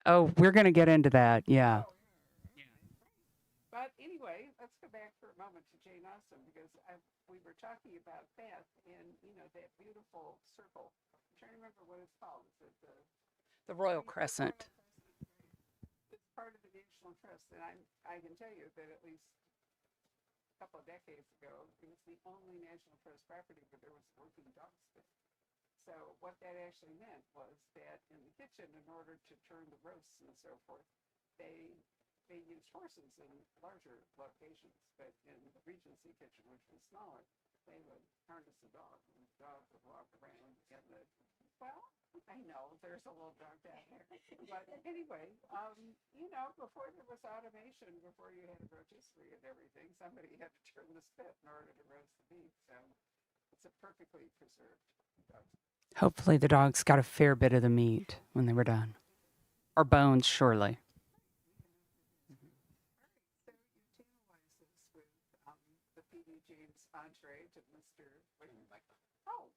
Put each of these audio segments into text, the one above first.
Oh, we're going to get into that. Yeah. Oh, yeah. But anyway, let's go back for a moment to Jane Austen because we were talking about that and that beautiful circle. I'm trying to remember what it's called. Is it The Royal the Royal Crescent. Crescent? Right. It's part of the National Trust, and I can tell you that at least a couple of decades ago, it was the only National Trust property where there was a working dog spit. So what that actually meant was that in the kitchen, in order to turn the roasts and so forth, they they used horses in larger locations, but in the Regency kitchen, which was smaller, they would harness a dog, and the dog would walk around in the. Well, I know there's a little dog down there, but anyway, before there was automation, before you had a rotisserie and everything, somebody had to turn the spit in order to roast the meat. So it's a perfectly preserved dog. Hopefully, the dogs got a fair bit of the meat when they were done. Or bones, surely. So you tantalize us with the P.D. James entree to Mr. Oh,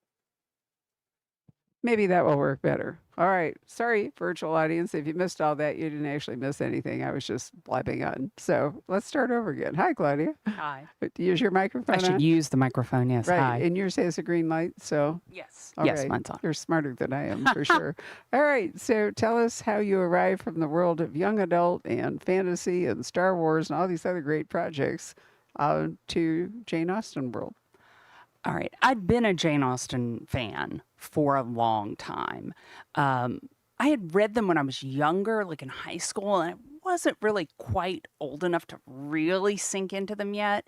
maybe that will work better. All right. Sorry, virtual audience. If you missed all that, you didn't actually miss anything. I was just blabbing on. So let's start over again. Hi, Claudia. Hi. Use your I microphone should on. use the microphone. Yes. Right. Hi. And yours has a green light. So, Yes. all Yes, right. mine's on. You're smarter than I am for sure. All right. So tell us how you arrived from the world of young adult and fantasy and Star Wars and all these other great projects to Jane Austen world. All right. I'd been a Jane Austen fan for a long time. I had read them when I was younger, like in high school, and I wasn't really quite old enough to really sink into them yet.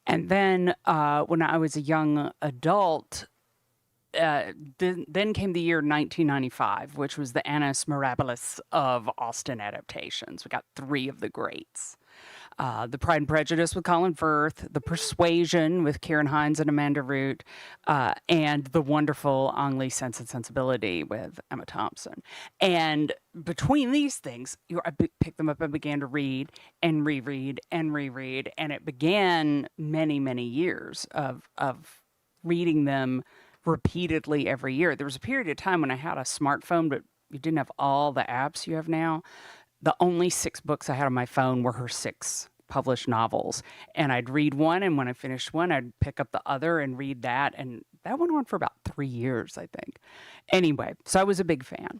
And then when I was a young adult, then came the year 1995, which was the Annus Mirabilis of Austen adaptations. We got three of the greats. The Pride and Prejudice with Colin Firth, The Persuasion with Kieran Hines and Amanda Root, and the wonderful Ang Lee Sense and Sensibility with Emma Thompson. And between these things, I picked them up and began to read and reread and reread, and it began many, many years of reading them repeatedly every year. There was a period of time when I had a smartphone, but you didn't have all the apps you have now. The only six books I had on my phone were her six published novels. And I'd read one, and when I finished one, I'd pick up the other and read that. And that went on for about 3 years, I think. Anyway, so I was a big fan.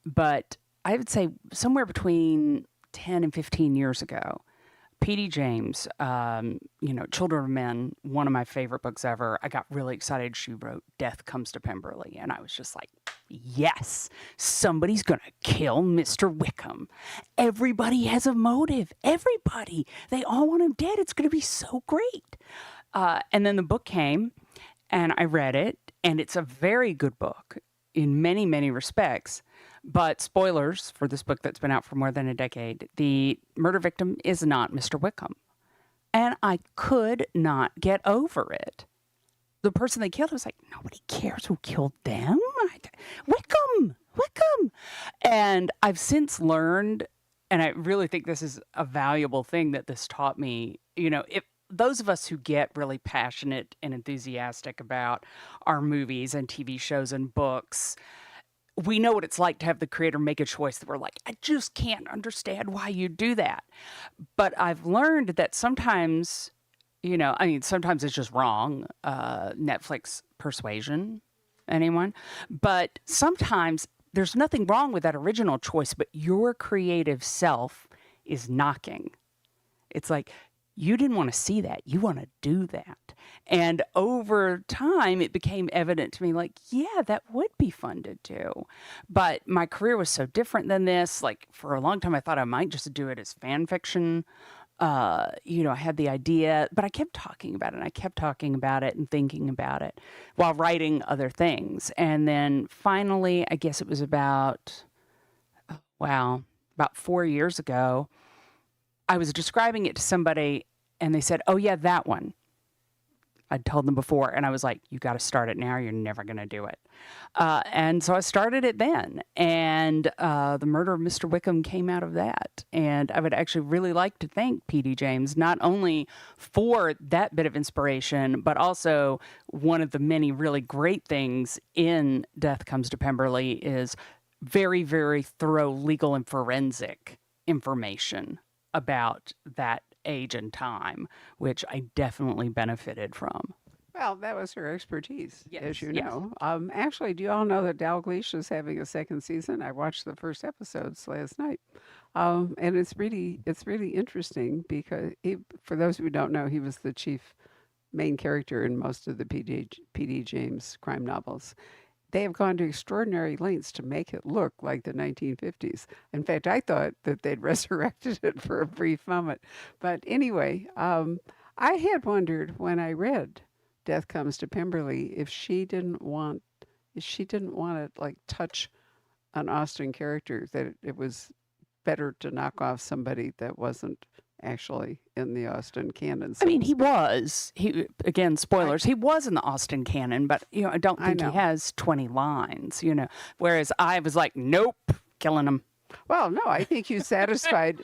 But I would say somewhere between 10 and 15 years ago, P.D. James, Children of Men, one of my favorite books ever. I got really excited. She wrote Death Comes to Pemberley. And I was just like, yes, somebody's going to kill Mr. Wickham. Everybody has a motive. Everybody. They all want him dead. It's going to be so great. And then the book came, and I read it, and it's a very good book in many, many respects. But spoilers for this book that's been out for more than a decade, the murder victim is not Mr. Wickham. And I could not get over it. The person they killed was like, nobody cares who killed them. Wickham. And I've since learned, and I really think this is a valuable thing that this taught me, if those of us who get really passionate and enthusiastic about our movies and TV shows and books, we know what it's like to have the creator make a choice that we're like, I just can't understand why you do that. But I've learned that sometimes, sometimes it's just wrong. Netflix persuasion, anyone? But sometimes there's nothing wrong with that original choice, but your creative self is knocking. It's like, you didn't want to see that. You want to do that. And over time, it became evident to me like, yeah, that would be fun to do. But my career was so different than this. Like, for a long time, I thought I might just do it as fan fiction. I had the idea, but I kept talking about it and I kept talking about it and thinking about it while writing other things. And then finally, I guess it was about 4 years ago, I was describing it to somebody and they said, oh, yeah, that one. I'd told them before, and I was like, you got to start it now. You're never going to do it. And so I started it then. And The Murder of Mr. Wickham came out of that. And I would actually really like to thank P.D. James, not only for that bit of inspiration, but also one of the many really great things in Death Comes to Pemberley is very, very thorough legal and forensic information about that age and time, which I definitely benefited from. Well, that was her expertise, as Yes, you yes. know. Actually, do you all know that Dalglish is having a second season? I watched the first episodes last night, and it's really interesting because for those who don't know, he was the chief main character in most of the PD James crime novels. They have gone to extraordinary lengths to make it look like the 1950s. In fact, I thought that they'd resurrected it for a brief moment. But anyway, I had wondered when I read Death Comes to Pemberley if she didn't want to like touch an Austen character, that it was better to knock off somebody that wasn't actually in the Austen canon, I so mean, to speak. he again, I spoilers, he was in the Austen canon, but, I don't I think he know. has 20 lines, whereas I was like, nope, killing him. Well, no, I think you satisfied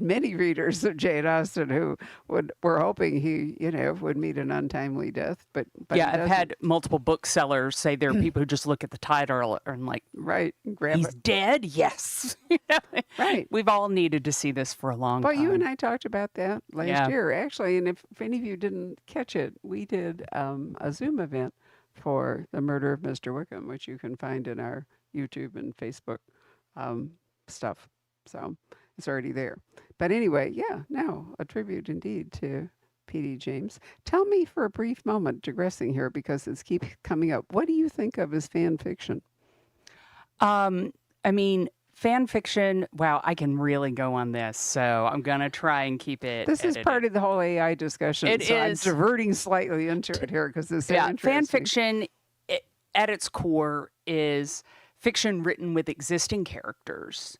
many readers of Jane Austen who were hoping he, would meet an untimely death, but Yeah, he I've doesn't. had multiple booksellers say there are people who just look at the title and like, Right, grab he's it. dead? Yes. Right. We've all needed to see this for a long Well, you and time. I talked about that last Yeah. year, actually, and if any of you didn't catch it, we did a Zoom event for the murder of Mr. Wickham, which you can find in our YouTube and Facebook um, stuff. So it's already there. But anyway, yeah, no, a tribute indeed to P.D. James. Tell me for a brief moment, digressing here because it's keep coming up. What do you think of as fan fiction? I mean, fan fiction, wow, I can really go on this. So I'm going to try and keep it This is edited. part of the whole AI discussion, It so I'm is. diverting slightly into it here because it's so Yeah, fan interesting. fiction at its core is fiction written with existing characters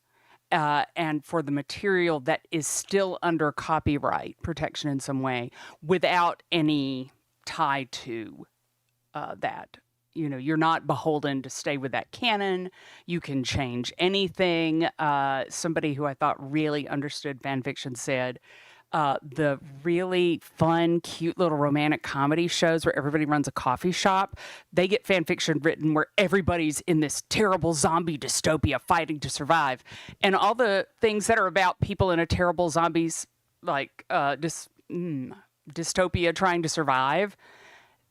and for the material that is still under copyright protection in some way without any tie to that. You're not beholden to stay with that canon. You can change anything. Somebody who I thought really understood fan fiction said, the really fun, cute little romantic comedy shows where everybody runs a coffee shop, they get fan fiction written where everybody's in this terrible zombie dystopia fighting to survive. And all the things that are about people in a terrible zombies, like dystopia trying to survive,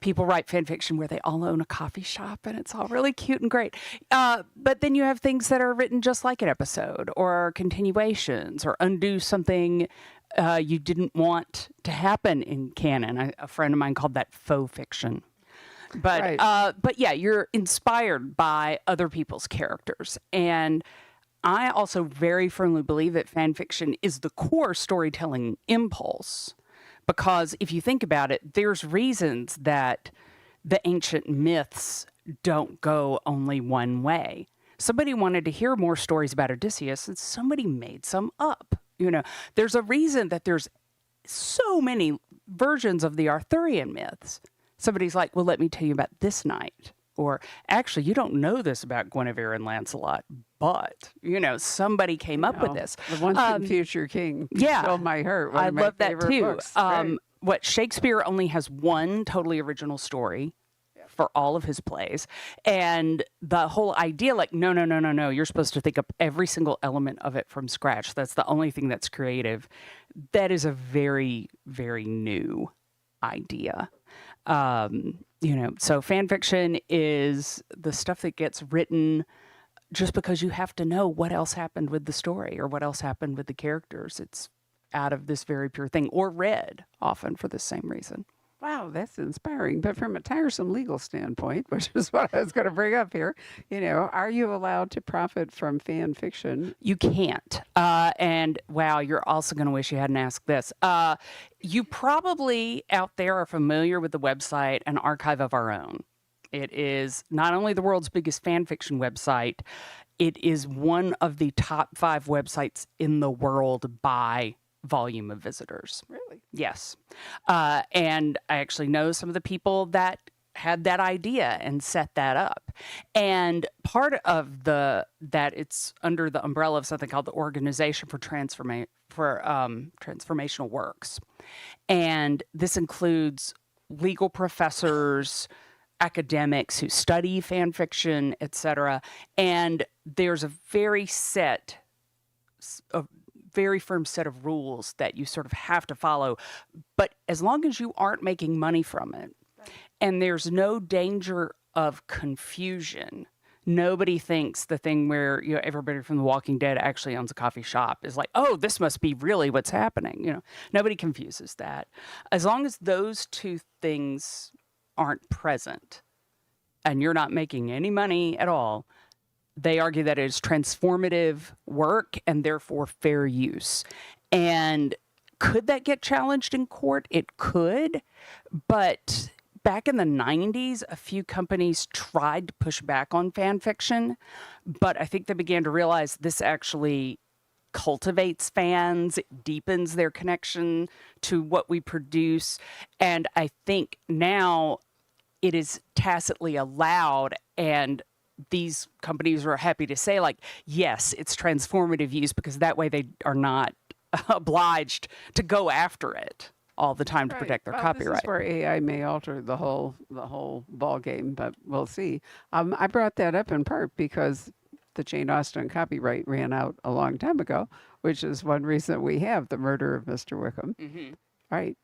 people write fan fiction where they all own a coffee shop and it's all really cute and great. But then you have things that are written just like an episode or continuations or undo something you didn't want to happen in canon. A friend of mine called that faux fiction. Right. But yeah, you're inspired by other people's characters. And I also very firmly believe that fan fiction is the core storytelling impulse. Because if you think about it, there's reasons that the ancient myths don't go only one way. Somebody wanted to hear more stories about Odysseus, and somebody made some up. There's a reason that there's so many versions of the Arthurian myths. Somebody's like, well, let me tell you about this knight. Or actually, you don't know this about Guinevere and Lancelot, but, somebody came up with Oh, this. the once and future king yeah. stole my heart. One I of my love that favorite too. books. Right. What Shakespeare only has one totally original story for all of his plays. And the whole idea, like, no, you're supposed to think up every single element of it from scratch. That's the only thing that's creative. That is a very, very new idea. So fan fiction is the stuff that gets written just because you have to know what else happened with the story or what else happened with the characters. It's out of this very pure thing, or read often for the same reason. Wow, that's inspiring. But from a tiresome legal standpoint, which is what I was going to bring up here, are you allowed to profit from fan fiction? You can't. And wow, you're also going to wish you hadn't asked this. You probably out there are familiar with the website An Archive of Our Own. It is not only the world's biggest fan fiction website, it is one of the top 5 websites in the world by volume of visitors. Really? Yes. And I actually know some of the people that had that idea and set that up. And part of that it's under the umbrella of something called the Organization for Transformational Works. And this includes legal professors, academics who study fan fiction, etc. And there's a very firm set of rules that you sort of have to follow. But as long as you aren't making money from it, and there's no danger of confusion, nobody thinks the thing where everybody from The Walking Dead actually owns a coffee shop is like, oh, this must be really what's happening. Nobody confuses that. As long as those two things aren't present and you're not making any money at all, they argue that it is transformative work and therefore fair use. And could that get challenged in court? It could, but back in the 90s, a few companies tried to push back on fan fiction, but I think they began to realize this actually cultivates fans, it deepens their connection to what we produce. And I think now it is tacitly allowed, and these companies are happy to say, like, yes, it's transformative use, because that way they are not obliged to go after it all the time to protect their copyright. This is where AI may alter the whole ball game, but we'll see. I brought that up in part because the Jane Austen copyright ran out a long time ago, which is one reason we have The Murder of Mr. Wickham. Mm-hmm. Right.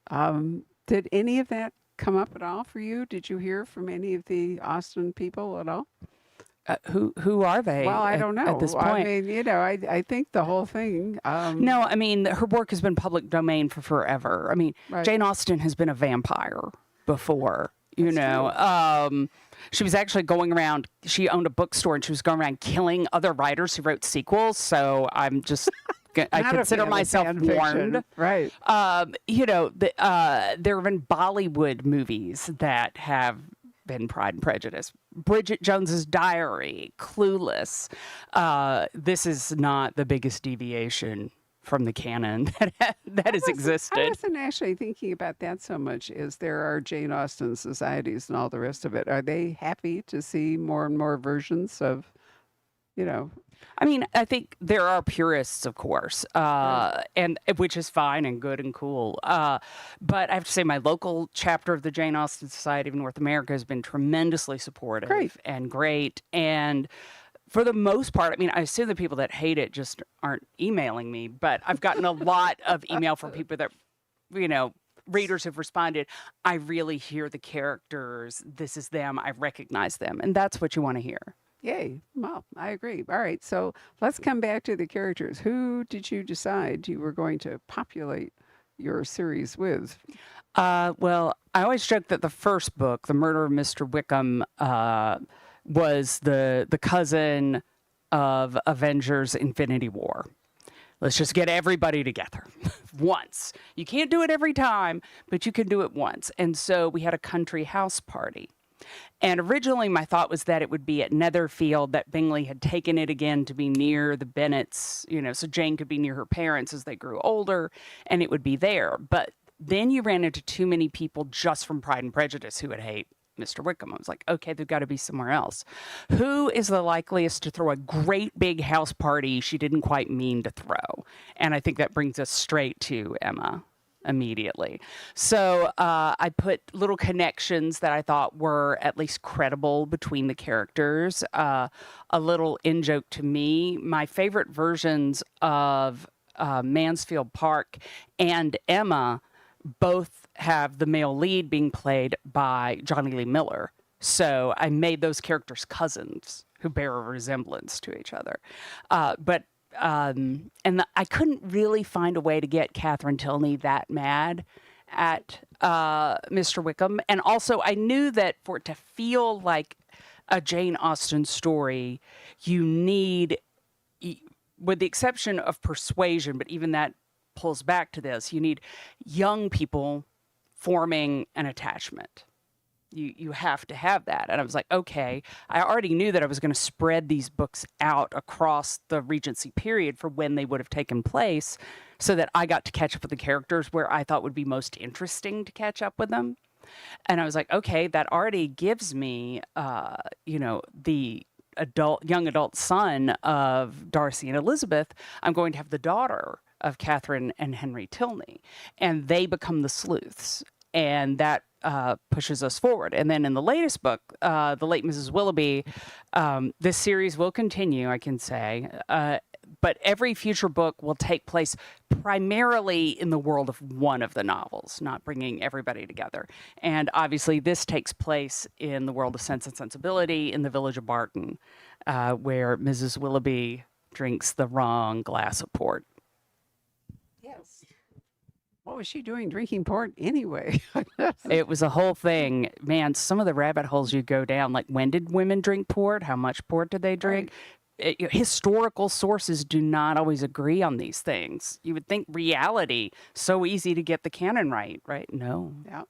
Did any of that come up at all for you? Did you hear from any of the Austen people at all? Who are they? Well, I don't know. At this point, I mean, I think the whole thing. No, I mean, her work has been public domain for forever. I mean, Right. Jane Austen has been a vampire before. She was actually going around. She owned a bookstore, and she was going around killing other writers who wrote sequels. So I'm just. I Not a consider fan of myself fan fiction. warned. Right. There have been Bollywood movies that have been Pride and Prejudice. Bridget Jones's Diary, Clueless. This is not the biggest deviation from the canon that has existed. I wasn't actually thinking about that so much. Is there are Jane Austen societies and all the rest of it? Are they happy to see more and more versions of, I mean, I think there are purists, of course, and which is fine and good and cool. But I have to say, my local chapter of the Jane Austen Society of North America has been tremendously supportive and great. And for the most part, I mean, I assume the people that hate it just aren't emailing me, but I've gotten a lot of email from people that, readers have responded, I really hear the characters. This is them. I recognize them. And that's what you want to hear. Yay. Well, I agree. All right. So let's come back to the characters. Who did you decide you were going to populate your series with? Well, I always joke that the first book, The Murder of Mr. Wickham, was the cousin of Avengers Infinity War. Let's just get everybody together once. You can't do it every time, but you can do it once. And so we had a country house party. And originally my thought was that it would be at Netherfield, that Bingley had taken it again to be near the Bennets, so Jane could be near her parents as they grew older, and it would be there. But then you ran into too many people just from Pride and Prejudice who would hate Mr. Wickham. I was like, okay, they've got to be somewhere else. Who is the likeliest to throw a great big house party she didn't quite mean to throw? And I think that brings us straight to Emma immediately. So I put little connections that I thought were at least credible between the characters. A little in-joke to me, my favorite versions of Mansfield Park and Emma both have the male lead being played by Johnny Lee Miller. So I made those characters cousins who bear a resemblance to each other. I couldn't really find a way to get Catherine Tilney that mad at Mr. Wickham. And also, I knew that for it to feel like a Jane Austen story, you need, with the exception of persuasion, but even that pulls back to this, you need young people forming an attachment. You have to have that. And I was like, okay, I already knew that I was going to spread these books out across the Regency period for when they would have taken place, so that I got to catch up with the characters where I thought would be most interesting to catch up with them. And I was like, okay, that already gives me, the young adult son of Darcy and Elizabeth. I'm going to have the daughter of Catherine and Henry Tilney, and they become the sleuths. and that pushes us forward. And then in the latest book, The Late Mrs Willoughby, this series will continue, I can say, but every future book will take place primarily in the world of one of the novels, not bringing everybody together. And obviously, this takes place in the world of Sense and Sensibility in the village of Barton, where Mrs. Willoughby drinks the wrong glass of port. Yes. What was she doing drinking port anyway? It was a whole thing. Man, some of the rabbit holes you go down, like when did women drink port? How much port did they drink? Historical sources do not always agree on these things. You would think reality, so easy to get the canon right? No. Yeah.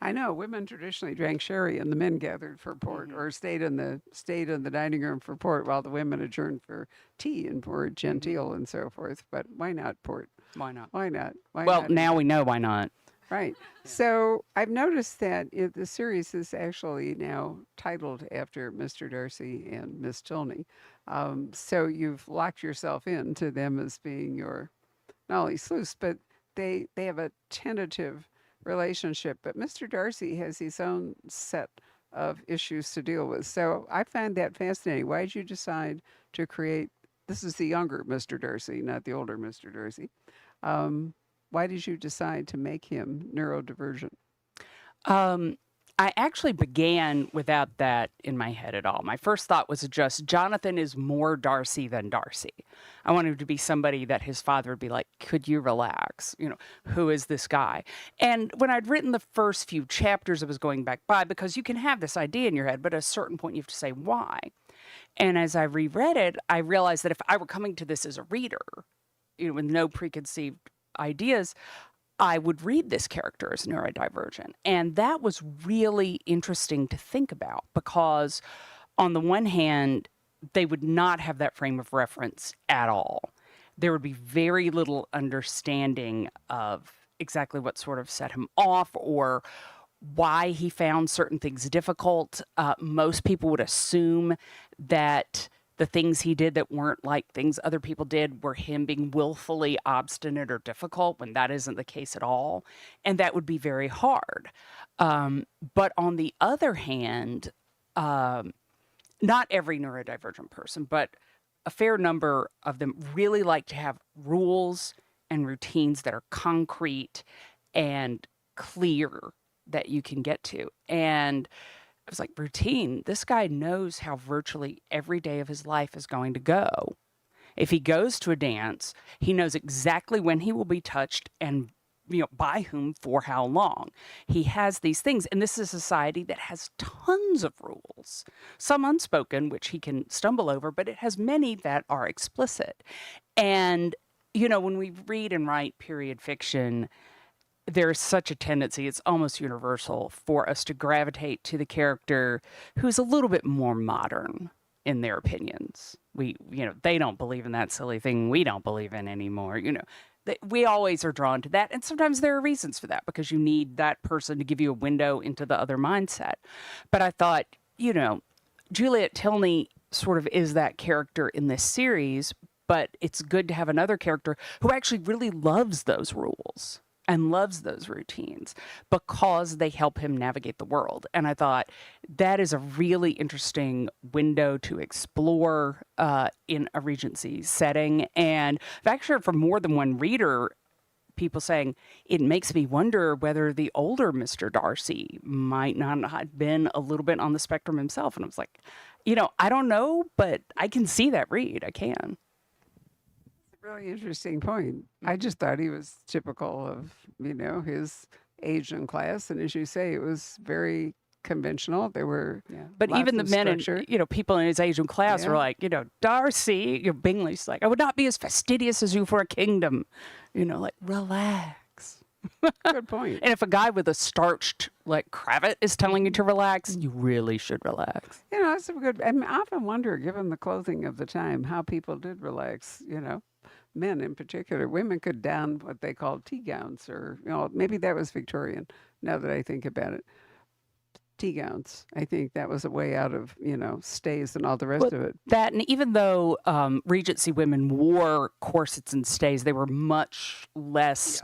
I know women traditionally drank sherry and the men gathered for port or stayed in the dining room for port while the women adjourned for tea and port genteel and so forth. But why not port? Why not? Why not? Why Well, not? now we know why not. Right. So I've noticed that the series is actually now titled after Mr. Darcy and Miss Tilney. So you've locked yourself into them as being your not only sleuths, but they have a tentative relationship. But Mr. Darcy has his own set of issues to deal with. So I find that fascinating. Why did you decide to create? This is the younger Mr. Darcy, not the older Mr. Darcy. Why did you decide to make him neurodivergent? I actually began without that in my head at all. My first thought was just Jonathan is more Darcy than Darcy. I wanted him to be somebody that his father would be like, could you relax? Who is this guy? And when I'd written the first few chapters, I was going back by because you can have this idea in your head, but at a certain point you have to say why. And as I reread it, I realized that if I were coming to this as a reader, with no preconceived ideas, I would read this character as neurodivergent. And that was really interesting to think about because on the one hand, they would not have that frame of reference at all. There would be very little understanding of exactly what sort of set him off or why he found certain things difficult. Most people would assume that the things he did that weren't like things other people did were him being willfully obstinate or difficult when that isn't the case at all. And that would be very hard. But on the other hand, not every neurodivergent person, but a fair number of them really like to have rules and routines that are concrete and clear that you can get to. And I was like, routine. This guy knows how virtually every day of his life is going to go. If he goes to a dance, he knows exactly when he will be touched and by whom for how long. He has these things. And this is a society that has tons of rules, some unspoken, which he can stumble over, but it has many that are explicit. And, when we read and write period fiction, there's such a tendency, it's almost universal, for us to gravitate to the character who's a little bit more modern in their opinions. They don't believe in that silly thing we don't believe in anymore. We always are drawn to that. And sometimes there are reasons for that because you need that person to give you a window into the other mindset. But I thought, Juliet Tilney sort of is that character in this series, but it's good to have another character who actually really loves those rules and loves those routines because they help him navigate the world. And I thought that is a really interesting window to explore in a Regency setting. And I've actually heard from more than one reader, people saying, it makes me wonder whether the older Mr. Darcy might not have been a little bit on the spectrum himself. And I was like, I don't know, but I can see that read. I can. Really interesting point. I just thought he was typical of, his age and class. And as you say, it was very conventional. There were, but even the men structure. and, people in his age and class were like, Darcy, Bingley's like, I would not be as fastidious as you for a kingdom. Like, relax. Good point. And if a guy with a starched cravat is telling you to relax, you really should relax. That's a good. I often wonder, given the clothing of the time, how people did relax. Men in particular. Women could don what they called tea gowns, or maybe that was Victorian. Now that I think about it, tea gowns. I think that was a way out of stays and all the rest of it. That, and even though Regency women wore corsets and stays, they were much less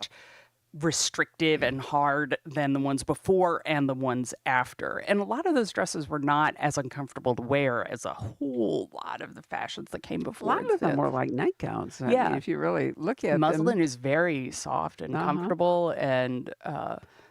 restrictive and hard than the ones before and the ones after. And a lot of those dresses were not as uncomfortable to wear as a whole lot of the fashions that came A before. lot and of them fifth. were like nightgowns. I Yeah. mean, if you really look at them, Muslin is very soft and comfortable, and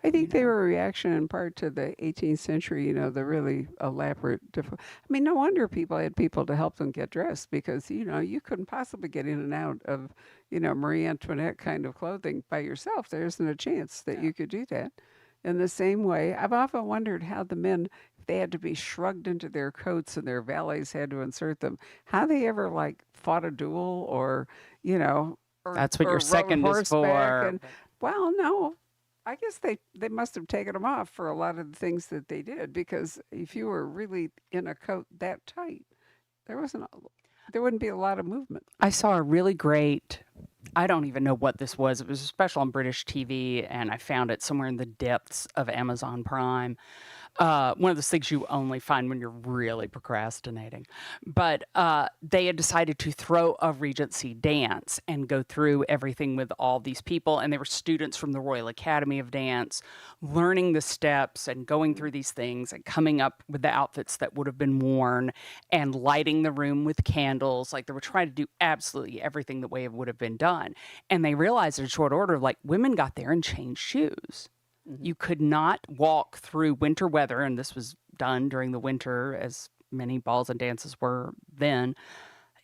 I think they were a reaction in part to the 18th century, the really elaborate. I mean, no wonder people had people to help them get dressed because, you couldn't possibly get in and out of, Marie Antoinette kind of clothing by yourself. There isn't a chance that you could do that. In the same way, I've often wondered how the men, if they had to be shrugged into their coats and their valets had to insert them, how they ever like fought a duel or, or, that's what or your rode second is horseback. for. And, well, no, I guess they must have taken them off for a lot of the things that they did because if you were really in a coat that tight, there wouldn't be a lot of movement. I saw a really great, I don't even know what this was. It was a special on British TV, and I found it somewhere in the depths of Amazon Prime. One of those things you only find when you're really procrastinating. But they had decided to throw a Regency dance and go through everything with all these people. And they were students from the Royal Academy of Dance, learning the steps and going through these things and coming up with the outfits that would have been worn and lighting the room with candles. Like they were trying to do absolutely everything the way it would have been done. And they realized in short order, like women got there and changed shoes. You could not walk through winter weather, and this was done during the winter, as many balls and dances were then.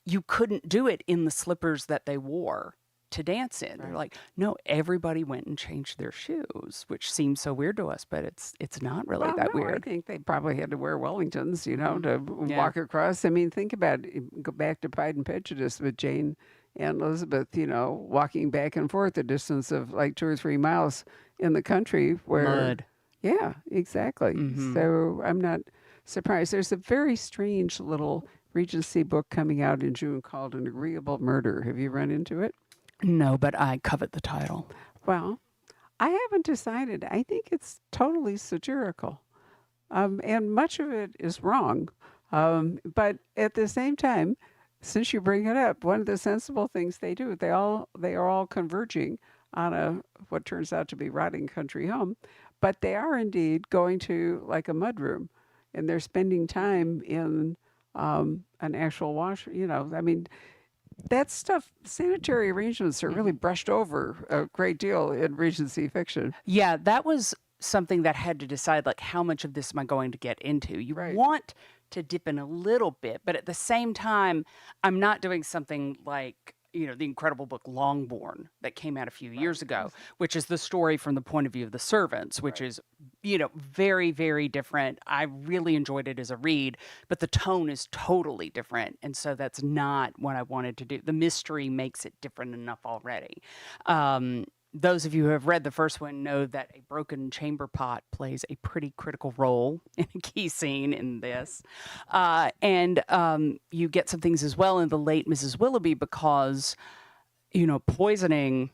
You couldn't do it in the slippers that they wore to dance in. They're like, no, everybody went and changed their shoes, which seems so weird to us, but it's not really that weird. I think they probably had to wear Wellingtons, to walk across. I mean, think about it, go back to Pride and Prejudice with Jane and Elizabeth, walking back and forth a distance of like 2 or 3 miles in the country where Mud. Yeah, exactly. So I'm not surprised. There's a very strange little Regency book coming out in June called An Agreeable Murder. Have you run into it? No, but I covet the title. Well, I haven't decided. I think it's totally satirical. And much of it is wrong. But at the same time, since you bring it up, one of the sensible things they do, they are all converging on what turns out to be rotting country home, but they are indeed going to like a mudroom, and they're spending time in an actual wash. I mean, that stuff, sanitary arrangements are really brushed over a great deal in Regency fiction. Yeah, that was something that had to decide, like, how much of this am I going to get into? You want to dip in a little bit, but at the same time, I'm not doing something like, the incredible book Longbourn that came out a few years ago, which is the story from the point of view of the servants, which is, very, very different. I really enjoyed it as a read, but the tone is totally different. And so that's not what I wanted to do. The mystery makes it different enough already. Those of you who have read the first one know that a broken chamber pot plays a pretty critical role in a key scene in this. And you get some things as well in the Late Mrs Willoughby because, poisoning,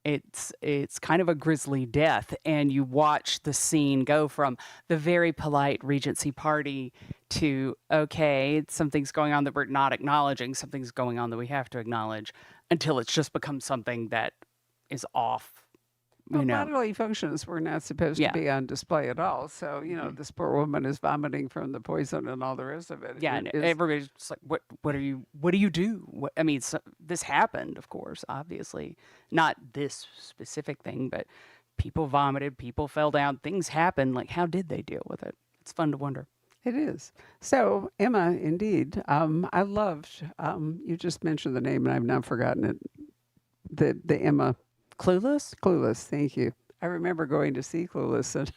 it's kind of a grisly death. And you watch the scene go from the very polite Regency party to, okay, something's going on that we're not acknowledging, something's going on that we have to acknowledge, until it's just become something that is off. Bodily functions were not supposed to be on display at all. So, this poor woman is vomiting from the poison and all the rest of it. Yeah, and everybody's just like, what do you do? This happened, of course, obviously. Not this specific thing, but people vomited, people fell down, things happened. Like, how did they deal with it? It's fun to wonder. It is. So, Emma, indeed, I loved, you just mentioned the name and I've now forgotten it, the Emma. Clueless, thank you. I remember going to see Clueless, and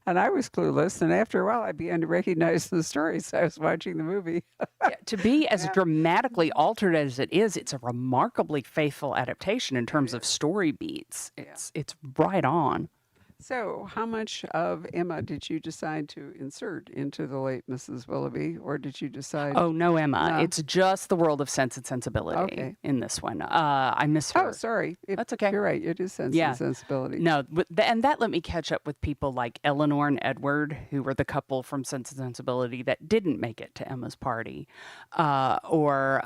and I was clueless, and after a while I began to recognize the stories. I was watching the movie. To be as dramatically altered as it is, it's a remarkably faithful adaptation in terms of story beats. It's right on. So, how much of Emma did you decide to insert into the late Mrs. Willoughby, or did you decide Oh, no, Emma. no? It's just the world of Sense and Sensibility Okay. in this one. I miss Oh, her. sorry. That's okay. You're right. It is Sense and Yeah. Sensibility. No, and that let me catch up with people like Eleanor and Edward, who were the couple from Sense and Sensibility that didn't make it to Emma's party, or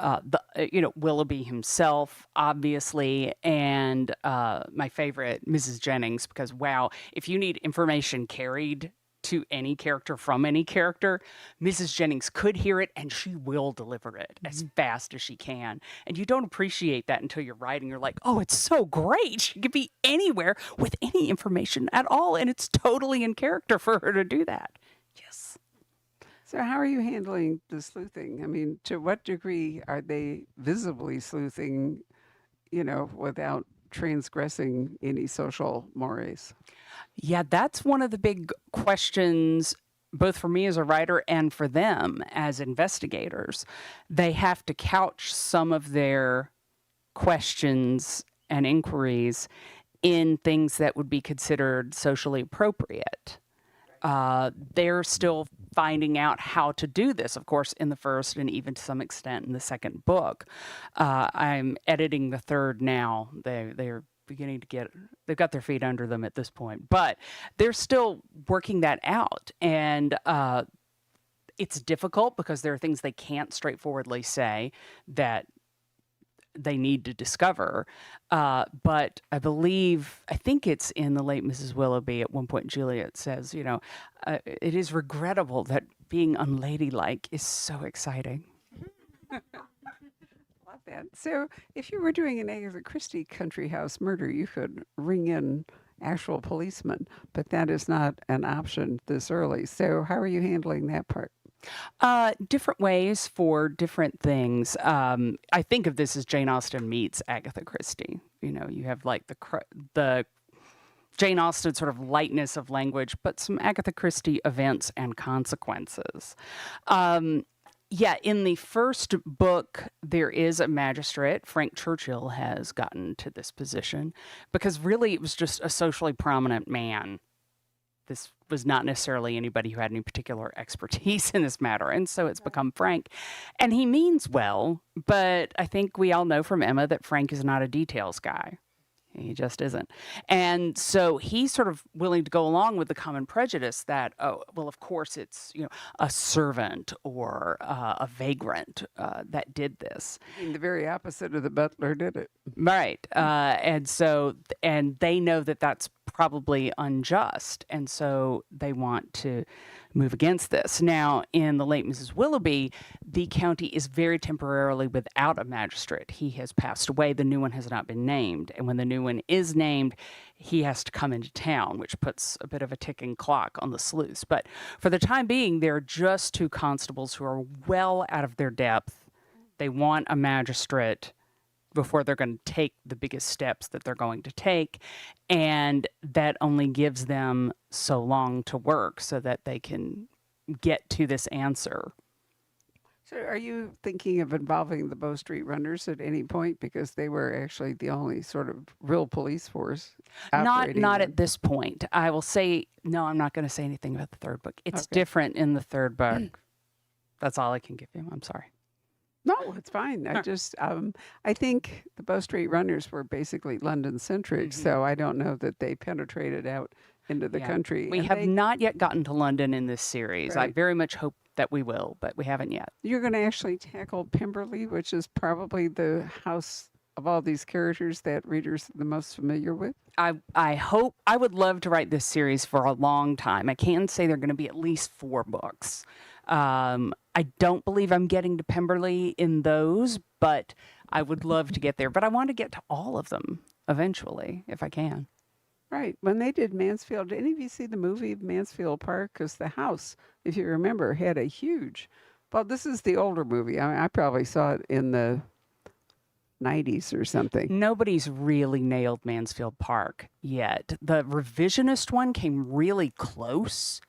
Willoughby himself, obviously, and my favorite, Mrs. Jennings, because wow, if you need information carried to any character from any character, Mrs. Jennings could hear it and she will deliver it as fast as she can. And you don't appreciate that until you're writing. You're like, oh, it's so great. She could be anywhere with any information at all. And it's totally in character for her to do that. Yes. So, how are you handling the sleuthing? I mean, to what degree are they visibly sleuthing, without transgressing any social mores? Yeah, that's one of the big questions, both for me as a writer and for them as investigators. They have to couch some of their questions and inquiries in things that would be considered socially appropriate. They're still finding out how to do this, of course, in the first and even to some extent in the second book. I'm editing the third now. They're beginning to they've got their feet under them at this point, but they're still working that out. And it's difficult because there are things they can't straightforwardly say that they need to discover. But I think it's in the late Mrs. Willoughby at one point, Juliet says, it is regrettable that being unladylike is so exciting. Love that. So, if you were doing an Agatha Christie country house murder, you could ring in actual policemen, but that is not an option this early. So, how are you handling that part? Different ways for different things. I think of this as Jane Austen meets Agatha Christie. You have like the Jane Austen sort of lightness of language, but some Agatha Christie events and consequences. Yeah, in the first book, there is a magistrate. Frank Churchill has gotten to this position because really it was just a socially prominent man. This was not necessarily anybody who had any particular expertise in this matter. And so it's become Frank. And he means well, but I think we all know from Emma that Frank is not a details guy. He just isn't. And so he's sort of willing to go along with the common prejudice that, oh, well, of course it's, a servant or a vagrant that did this. I mean, the very opposite of the butler did it. Right. And they know that that's probably unjust. And so they want to move against this. Now, in the late Mrs. Willoughby, the county is very temporarily without a magistrate. He has passed away. The new one has not been named. And when the new one is named, he has to come into town, which puts a bit of a ticking clock on the sleuths. But for the time being, there are just two constables who are well out of their depth. They want a magistrate before they're going to take the biggest steps that they're going to take. And that only gives them so long to work so that they can get to this answer. So are you thinking of involving the Bow Street Runners at any point? Because they were actually the only sort of real police force operating Not then. at this point. I will say, no, I'm not going to say anything about the third book. It's Okay. different in the third book. That's all I can give you. I'm sorry. No, it's fine. I think the Bow Street Runners were basically London centric, so I don't know that they penetrated out into the Yeah. country. We And have not yet gotten to London in this series. I Right. very much hope that we will, but we haven't yet. You're going to actually tackle Pemberley, which is probably the house of all these characters that readers are the most familiar with. I hope, I would love to write this series for a long time. I can say there are going to be at least 4 books. I don't believe I'm getting to Pemberley in those, but I would love to get there. But I want to get to all of them eventually, if I can. Right. When they did Mansfield, did any of you see the movie Mansfield Park? Because the house, if you remember, had a huge, well, this is the older movie. I probably saw it in the 90s or something. Nobody's really nailed Mansfield Park yet. The revisionist one came really close.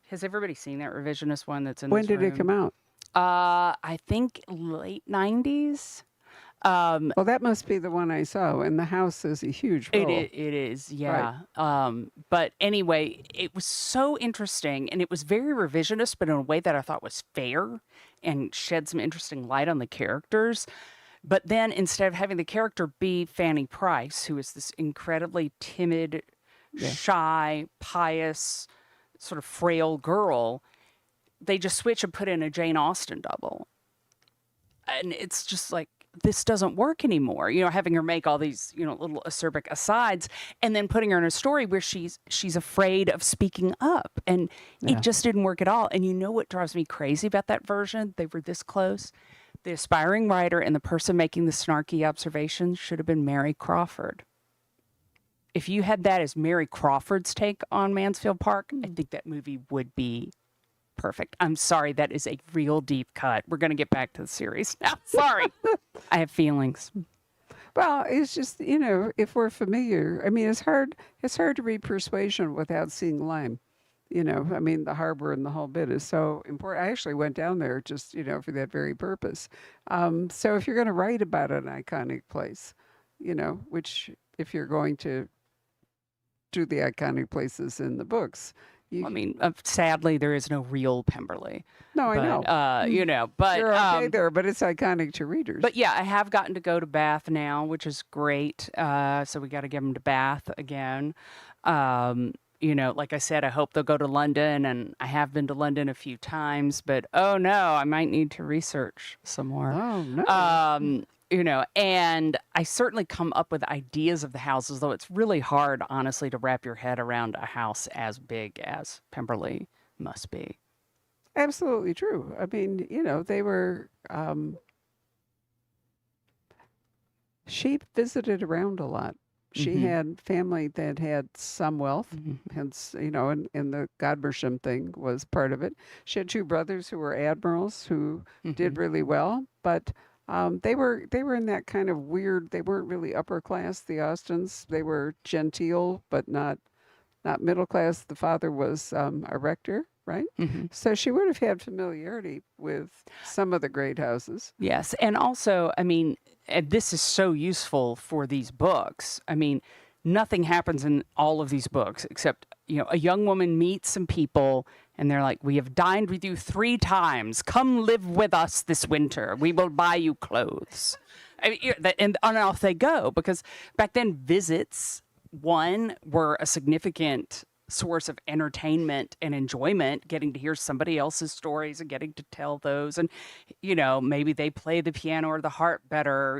Has everybody seen that revisionist one that's in When this did it room? come out? I think late 90s. Well, that must be the one I saw, and the house is a huge role. It is, yeah. But anyway, it was so interesting, and it was very revisionist, but in a way that I thought was fair and shed some interesting light on the characters. But then instead of having the character be Fanny Price, who is this incredibly timid, shy, pious, sort of frail girl, they just switch and put in a Jane Austen double. And it's just like, this doesn't work anymore. Having her make all these, little acerbic asides and then putting her in a story where she's afraid of speaking up. And it just didn't work at all. And you know what drives me crazy about that version? They were this close. The aspiring writer and the person making the snarky observations should have been Mary Crawford. If you had that as Mary Crawford's take on Mansfield Park, I think that movie would be perfect. I'm sorry, that is a real deep cut. We're going to get back to the series now. Sorry. I have feelings. Well, it's just, if we're familiar, I mean, it's hard to read Persuasion without seeing Lyme. I mean, the harbor and the whole bit is so important. I actually went down there just, for that very purpose. So if you're going to write about an iconic place, which if you're going to do the iconic places in the books, sadly, there is no real Pemberley. No, I know. But you're okay there, but it's iconic to readers. But yeah, I have gotten to go to Bath now, which is great. So we got to get them to Bath again. Like I said, I hope they'll go to London, and I have been to London a few times. But oh no, I might need to research some more. Oh no. And I certainly come up with ideas of the houses, though it's really hard, honestly, to wrap your head around a house as big as Pemberley must be. Absolutely true. I mean, they were, she visited around a lot. She had family that had some wealth, hence, and the Godmersham thing was part of it. She had two brothers who were admirals who did really well, but they were in that kind of weird. They weren't really upper class. The Austens, they were genteel, but not middle class. The father was a rector, right? So she would have had familiarity with some of the great houses. Yes, and also, this is so useful for these books. Nothing happens in all of these books except, a young woman meets some people and they're like, we have dined with you 3 times. Come live with us this winter. We will buy you clothes. And off they go, because back then visits, one, were a significant source of entertainment and enjoyment, getting to hear somebody else's stories and getting to tell those. And, maybe they play the piano or the harp better.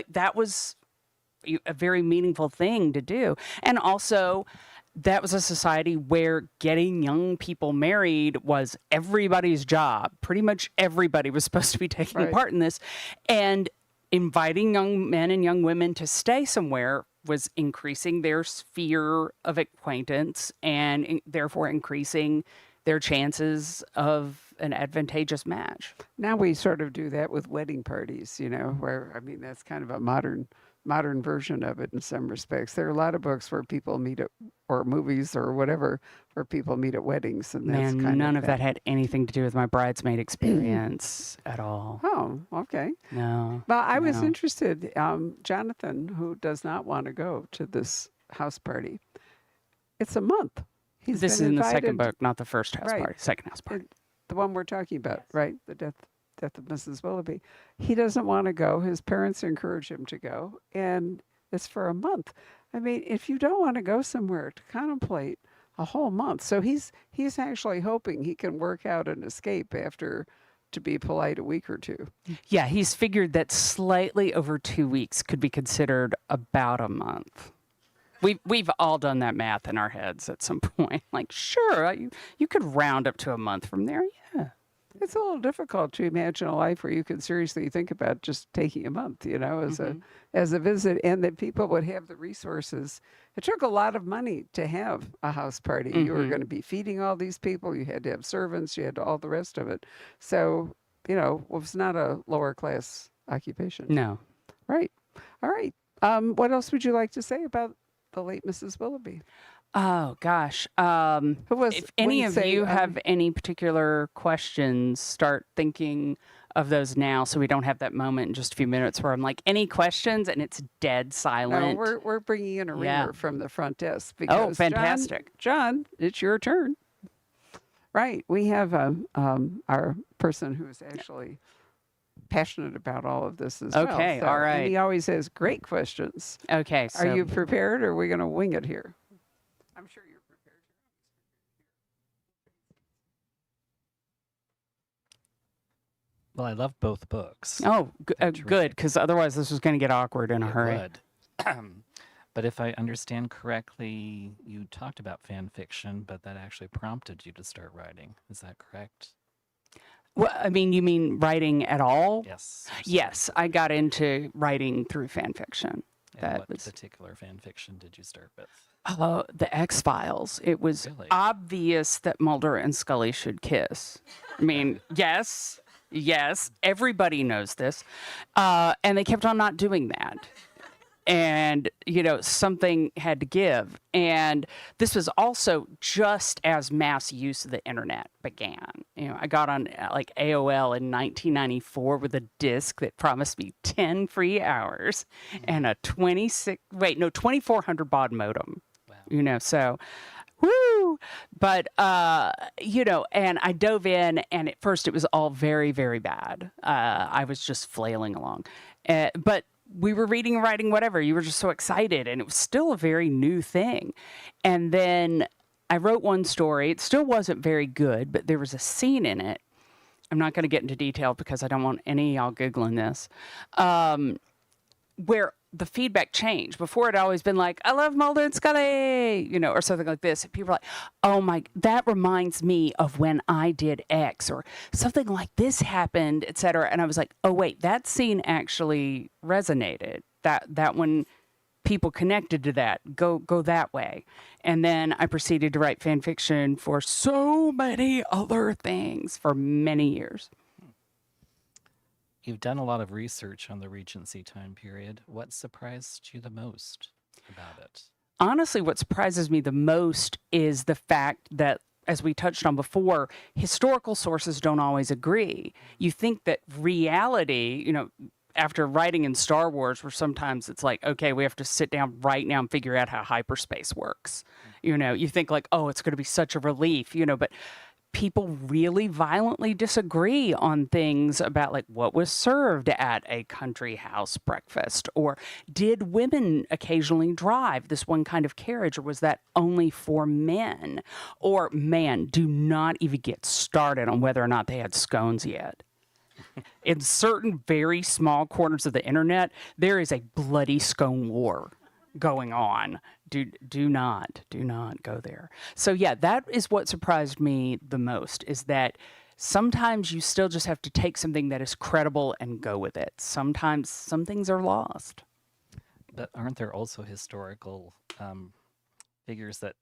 That was a very meaningful thing to do. And also, that was a society where getting young people married was everybody's job. Pretty much everybody was supposed to be taking part in this. And inviting young men and young women to stay somewhere was increasing their sphere of acquaintance and therefore increasing their chances of an advantageous match. Now we sort of do that with wedding parties, where, that's kind of a modern version of it in some respects. There are a lot of books where people meet at, or movies or whatever, where people meet at weddings. And that's none of that had anything to do with my bridesmaid experience at all. Oh, okay. No. Well, I was interested. Jonathan, who does not want to go to this house party, it's a month. This is in the second book, not the first house party, second house party. The one we're talking about, right? The death of Mrs. Willoughby. He doesn't want to go. His parents encourage him to go, and it's for a month. If you don't want to go somewhere to contemplate a whole month, so he's actually hoping he can work out an escape after, to be polite, a week or two. Yeah, he's figured that slightly over 2 weeks could be considered about a month. We've all done that math in our heads at some point. Like, sure, you could round up to a month from there. Yeah. It's a little difficult to imagine a life where you could seriously think about just taking a month, as a visit, and that people would have the resources. It took a lot of money to have a house party. You were going to be feeding all these people. You had to have servants. You had all the rest of it. So, it was not a lower class occupation. No. Right. All right. What else would you like to say about the late Mrs. Willoughby? Oh, gosh. If any of you have any particular questions, start thinking of those now, so we don't have that moment in just a few minutes where I'm like, any questions? And it's dead No, silent. we're bringing in a Yeah. ringer from the front desk Oh, because fantastic. John, it's your turn. Right, we have our person who's actually passionate about all of this as well. Okay, So, all and right. he always has great questions. Okay, so Are you prepared, or are we going to wing it here? I'm sure you're prepared. Well, I love both books. Oh, They're good, terrific. because otherwise this was going to get awkward in a It hurry. would. But if I understand correctly, you talked about fan fiction, but that actually prompted you to start writing. Is that correct? Well, I mean, you mean writing at all? Yes. Yes, I got into writing through fan fiction. And that what was- particular fan fiction did you start with? The X-Files. It was Really? obvious that Mulder and Scully should kiss. I mean, yes, everybody knows this. And they kept on not doing that. And, something had to give. And this was also just as mass use of the internet began. I got on like AOL in 1994 with a disc that promised me 10 free hours and a 2400 baud modem. Wow. So, woo! But, and I dove in, and at first it was all very, very bad. I was just flailing along. But we were reading and writing, whatever. You were just so excited, and it was still a very new thing. And then I wrote one story. It still wasn't very good, but there was a scene in it. I'm not going to get into detail because I don't want any of y'all Googling this, where the feedback changed. Before, it had always been like, I love Mulder and Scully, or something like this. And people were like, oh my, that reminds me of when I did X, or something like this happened, etc. And I was like, oh wait, that scene actually resonated. That when people connected to that, go that way. And then I proceeded to write fan fiction for so many other things for many years. You've done a lot of research on the Regency time period. What surprised you the most about it? Honestly, what surprises me the most is the fact that, as we touched on before, historical sources don't always agree. You think that reality, after writing in Star Wars, where sometimes it's like, okay, we have to sit down right now and figure out how hyperspace works. You think like, oh, it's going to be such a relief, but people really violently disagree on things about like what was served at a country house breakfast, or did women occasionally drive this one kind of carriage, or was that only for men? Or, man, do not even get started on whether or not they had scones yet. In certain very small corners of the internet, there is a bloody scone war going on. Do not go there. So yeah, that is what surprised me the most, is that sometimes you still just have to take something that is credible and go with it. Sometimes some things are lost. But aren't there also historical figures that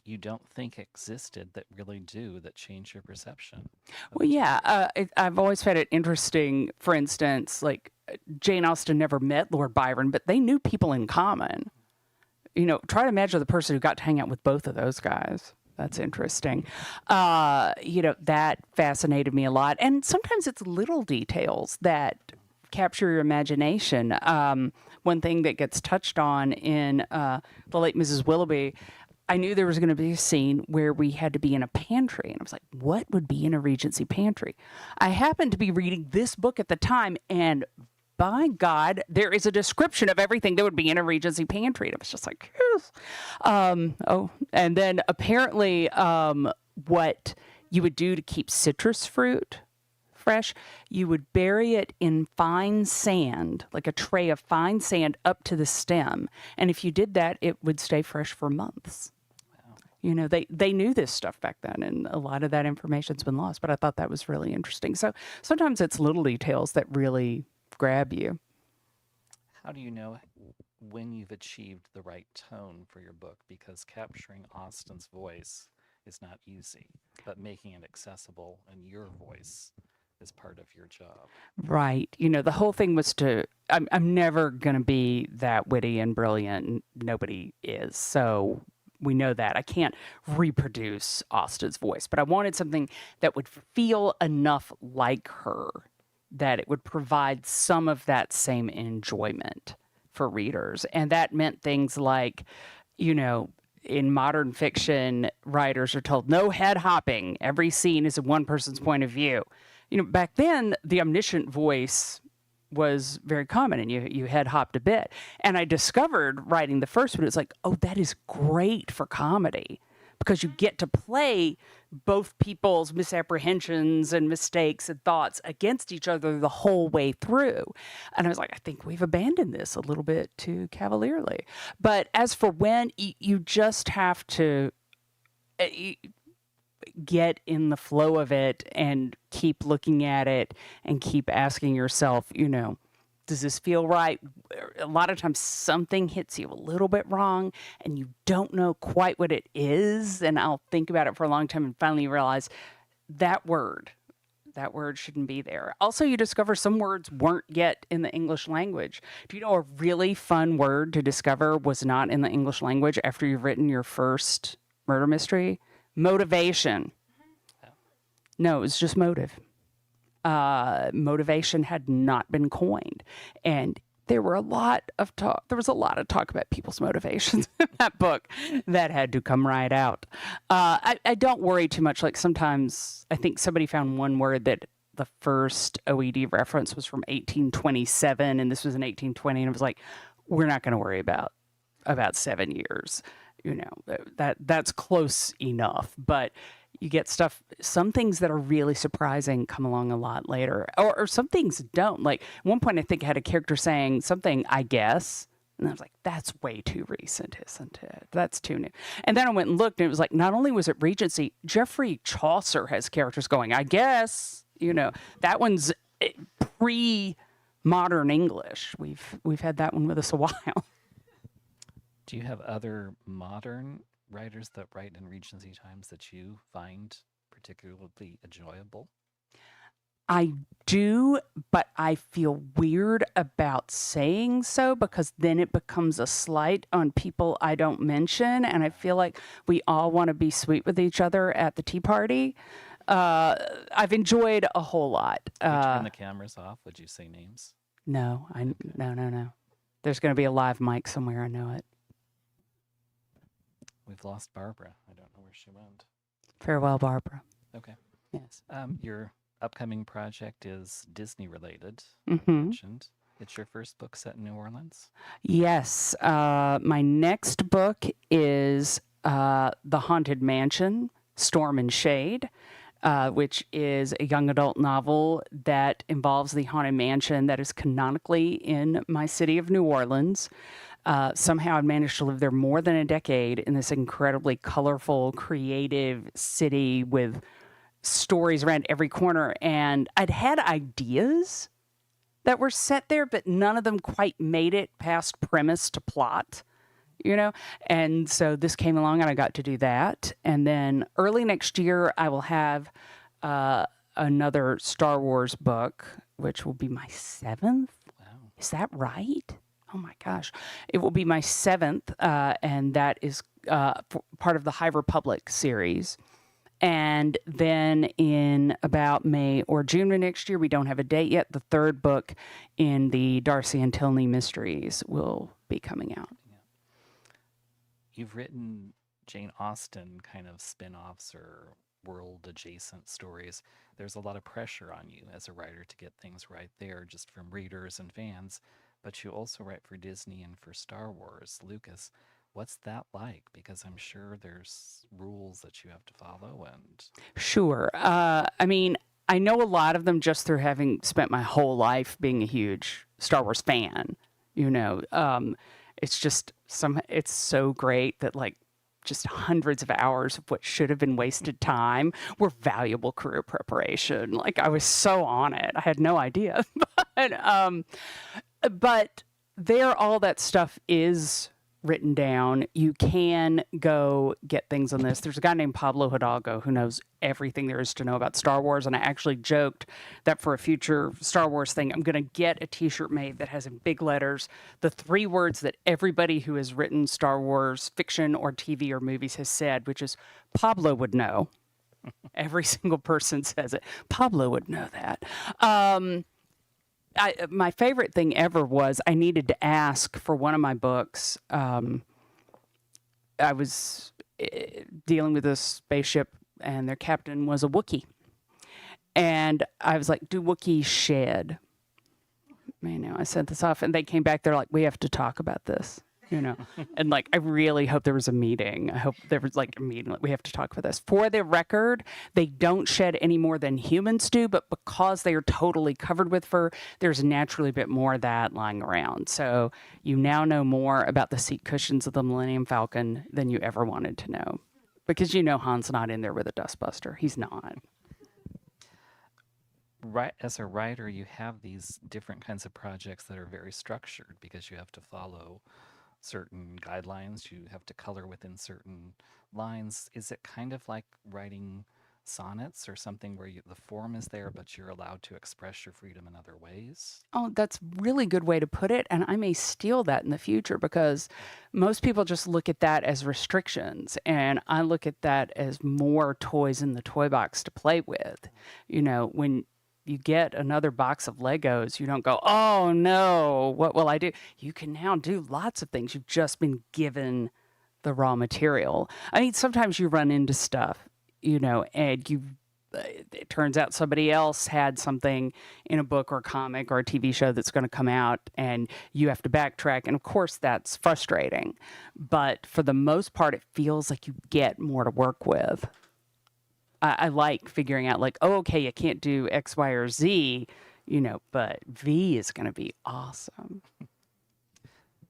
you don't think existed that really do, that change your perception? Well, yeah, I've always found it interesting. For instance, like Jane Austen never met Lord Byron, but they knew people in common. Try to imagine the person who got to hang out with both of those guys. That's interesting. That fascinated me a lot. And sometimes it's little details that capture your imagination. One thing that gets touched on in The Late Mrs Willoughby, I knew there was going to be a scene where we had to be in a pantry. And I was like, what would be in a Regency pantry? I happened to be reading this book at the time, and by God, there is a description of everything that would be in a Regency pantry. And I was just like, yes. And then apparently what you would do to keep citrus fruit fresh, you would bury it in fine sand, like a tray of fine sand up to the stem. And if you did that, it would stay fresh for months. Wow. They knew this stuff back then, and a lot of that information's been lost. But I thought that was really interesting. So sometimes it's little details that really grab you. How do you know when you've achieved the right tone for your book? Because capturing Austen's voice is not easy, but making it accessible in your voice is part of your job. Right. The whole thing was I'm never going to be that witty and brilliant. Nobody is. So we know that. I can't reproduce Austen's voice, but I wanted something that would feel enough like her that it would provide some of that same enjoyment for readers. And that meant things like, you know, in modern fiction, writers are told no head hopping. Every scene is in one person's point of view. You know, back then, the omniscient voice was very common, and you head hopped a bit. And I discovered writing the first one, it's like, oh, that is great for comedy because you get to play both people's misapprehensions and mistakes and thoughts against each other the whole way through. And I was like, I think we've abandoned this a little bit too cavalierly. But as for when, you just have to get in the flow of it and keep looking at it and keep asking yourself, you know, does this feel right? A lot of times something hits you a little bit wrong and you don't know quite what it is. And I'll think about it for a long time and finally realize that word shouldn't be there. Also, you discover some words weren't yet in the English language. Do you know a really fun word to discover was not in the English language after you've written your first murder mystery? Motivation. No, it was just motive. Motivation had not been coined, and there was a lot of talk about people's motivations in that book that had to come right out. I don't worry too much. Like sometimes I think somebody found one word that the first OED reference was from 1827 and this was in 1820, and it was like, we're not going to worry about 7 years. You know, that's close enough, but you get some things that are really surprising come along a lot later, or some things don't. Like at one point, I think I had a character saying something, I guess, and I was like, that's way too recent, isn't it? That's too new. And then I went and looked, and it was like, not only was it Regency, Geoffrey Chaucer has characters going, I guess, you know, that one's pre-modern English. We've had that one with us a while. Do you have other modern writers that write in Regency times that you find particularly enjoyable? I do, but I feel weird about saying so because then it becomes a slight on people I don't mention. And I feel like we all want to be sweet with each other at the tea party. I've enjoyed a whole lot. If you turn the cameras off, would you say names? No. There's going to be a live mic somewhere. I know it. We've lost Barbara. I don't know where she went. Farewell, Barbara. Okay. Yes. Your upcoming project is Disney related. Mm-hmm. You mentioned. It's your first book set in New Orleans? Yes. My next book is The Haunted Mansion, Storm and Shade, which is a young adult novel that involves the Haunted Mansion that is canonically in my city of New Orleans. Somehow I managed to live there more than a decade in this incredibly colorful, creative city with stories around every corner. And I'd had ideas that were set there, but none of them quite made it past premise to plot, you know? And so this came along and I got to do that. And then early next year, I will have another Star Wars book, which will be my 7th. Wow. Is that right? Oh my gosh. It will be my 7th, and that is part of the High Republic series. And then in about May or June of next year, we don't have a date yet, the 3rd book in the Darcy and Tilney mysteries will be coming out. Yeah. You've written Jane Austen kind of spin-offs or world-adjacent stories. There's a lot of pressure on you as a writer to get things right there just from readers and fans. But you also write for Disney and for Star Wars. Lucas, what's that like? Because I'm sure there's rules that you have to follow. And Sure. I mean, I know a lot of them just through having spent my whole life being a huge Star Wars fan. You know, it's just it's so great that like just hundreds of hours of what should have been wasted time were valuable career preparation. Like I was so on it. I had no idea. But there, all that stuff is written down. You can go get things on this. There's a guy named Pablo Hidalgo who knows everything there is to know about Star Wars. And I actually joked that for a future Star Wars thing, I'm going to get a t-shirt made that has in big letters the 3 words that everybody who has written Star Wars fiction or TV or movies has said, which is Pablo would know. Every single person says it. Pablo would know that. my favorite thing ever was I needed to ask for one of my books. I was dealing with a spaceship, and their captain was a Wookiee. And I was like, do Wookiees shed? I sent this off, and they came back. They're like, we have to talk about this, And like, I really hope there was a meeting. I hope there was like a meeting. Like, we have to talk about this. For the record, they don't shed any more than humans do, but because they are totally covered with fur, there's naturally a bit more of that lying around. So you now know more about the seat cushions of the Millennium Falcon than you ever wanted to know. Because Han's not in there with a dustbuster. He's not. Right, as a writer, you have these different kinds of projects that are very structured because you have to follow certain guidelines, you have to color within certain lines. Is it kind of like writing sonnets or something where the form is there, but you're allowed to express your freedom in other ways? Oh, that's a really good way to put it. And I may steal that in the future because most people just look at that as restrictions. And I look at that as more toys in the toy box to play with. When you get another box of Legos, you don't go, oh no, what will I do? You can now do lots of things. You've just been given the raw material. I mean, sometimes you run into stuff, and it turns out somebody else had something in a book or a comic or a TV show that's going to come out, and you have to backtrack. And of course, that's frustrating. But for the most part, it feels like you get more to work with. I like figuring out like, oh, okay, you can't do X, Y, or Z, but V is going to be awesome.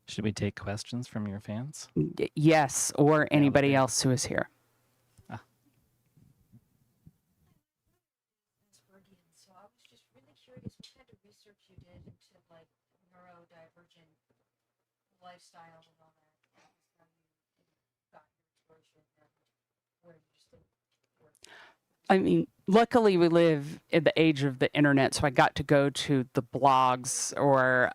Should we take questions from your fans? Yes, or anybody else who is here. So I was just really curious what kind of research you did into like neurodivergent lifestyle and all that. How you got your exposure and where you just didn't work. I mean, luckily we live in the age of the internet, so I got to go to the blogs or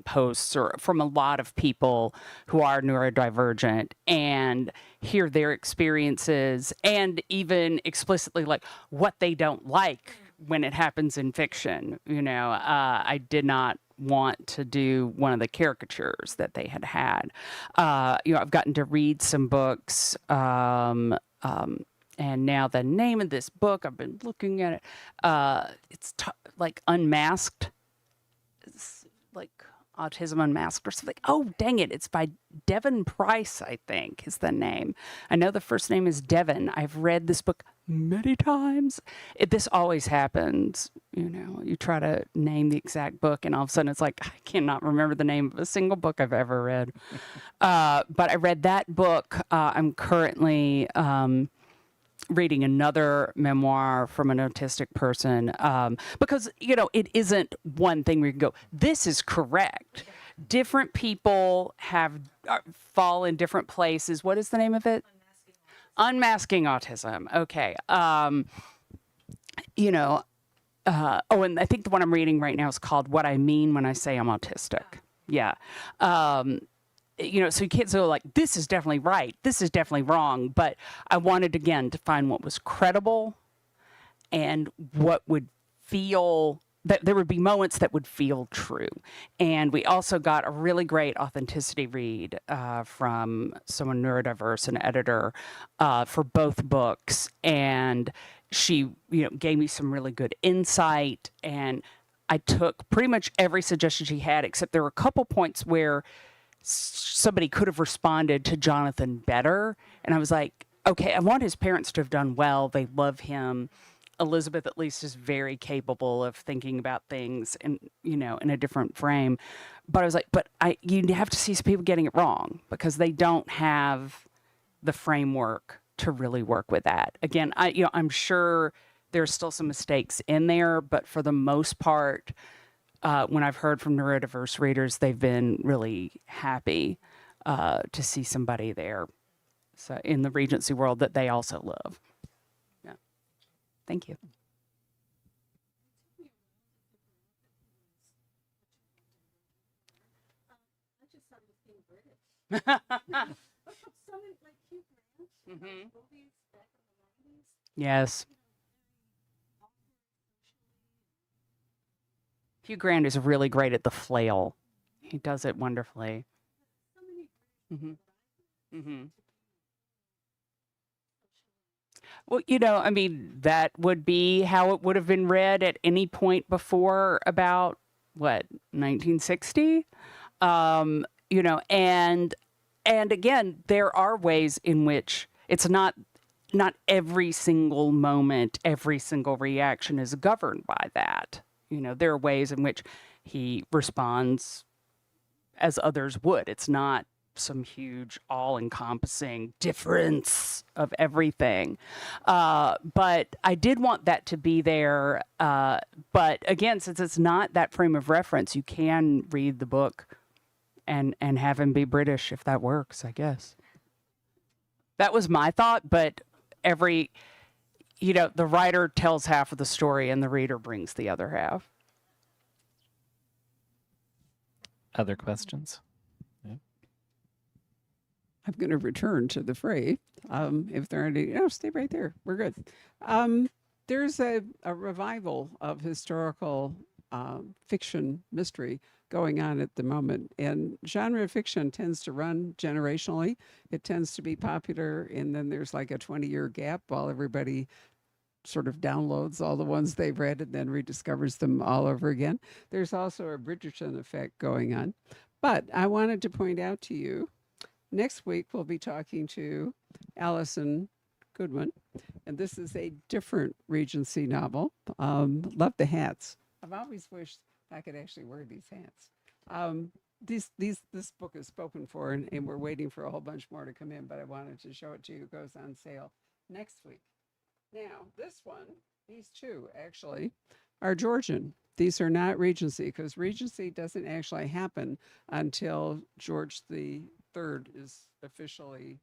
posts or from a lot of people who are neurodivergent and hear their experiences and even explicitly like what they don't like when it happens in fiction. I did not want to do one of the caricatures that they had. I've gotten to read some books. And now the name of this book, I've been looking at it. It's like Unmasked. It's like Autism Unmasked or something. Oh, dang it. It's by Devin Price, I think, is the name. I know the first name is Devin. I've read this book many times. This always happens. You try to name the exact book, and all of a sudden it's like, I cannot remember the name of a single book I've ever read. But I read that book. I'm currently reading another memoir from an autistic person because, it isn't one thing where you can go, this is correct. Different people fall in different places. What is the name of it? Unmasking Autism. Okay. And I think the one I'm reading right now is called What I Mean When I Say I'm Autistic. Yeah. So you can't say like, this is definitely right, this is definitely wrong. But I wanted, again, to find what was credible and what would feel, that there would be moments that would feel true. And we also got a really great authenticity read from someone neurodiverse, an editor, for both books. And she, gave me some really good insight. And I took pretty much every suggestion she had, except there were a couple points where somebody could have responded to Jonathan better. And I was like, okay, I want his parents to have done well. They love him. Elizabeth, at least, is very capable of thinking about things in a different frame. But I was like, you have to see some people getting it wrong because they don't have the framework to really work with that. Again, I'm sure there's still some mistakes in there, but for the most part, when I've heard from neurodiverse readers, they've been really happy to see somebody there, so in the Regency world that they also love. Yeah. Thank you. I just thought it was being British. Something like Hugh Grant, Mhm. movies back in the 90s. Yes. Hugh Grant is really great at the flail. He does it wonderfully. Hmm. Hmm. Well, I mean, that would be how it would have been read at any point before about what 1960. And again, there are ways in which it's not every single moment, every single reaction is governed by that. There are ways in which he responds as others would. It's not some huge all-encompassing difference of everything. But I did want that to be there. But again, since it's not that frame of reference, you can read the book and have him be British if that works, I guess. That was my thought, but the writer tells half of the story and the reader brings the other half. Other questions? I'm going to return to the fray. If there are any, stay right there. We're good. There's a revival of historical fiction mystery going on at the moment. And genre fiction tends to run generationally. It tends to be popular, and then there's like a 20-year gap while everybody sort of downloads all the ones they've read and then rediscovers them all over again. There's also a Bridgerton effect going on. But I wanted to point out to you, next week we'll be talking to Allison Goodwin, and this is a different Regency novel. Love the hats. I've always wished I could actually wear these hats. This book is spoken for, and we're waiting for a whole bunch more to come in, but I wanted to show it to you. It goes on sale next week. Now, this one, these two actually are Georgian. These are not Regency, because Regency doesn't actually happen until George the Third is officially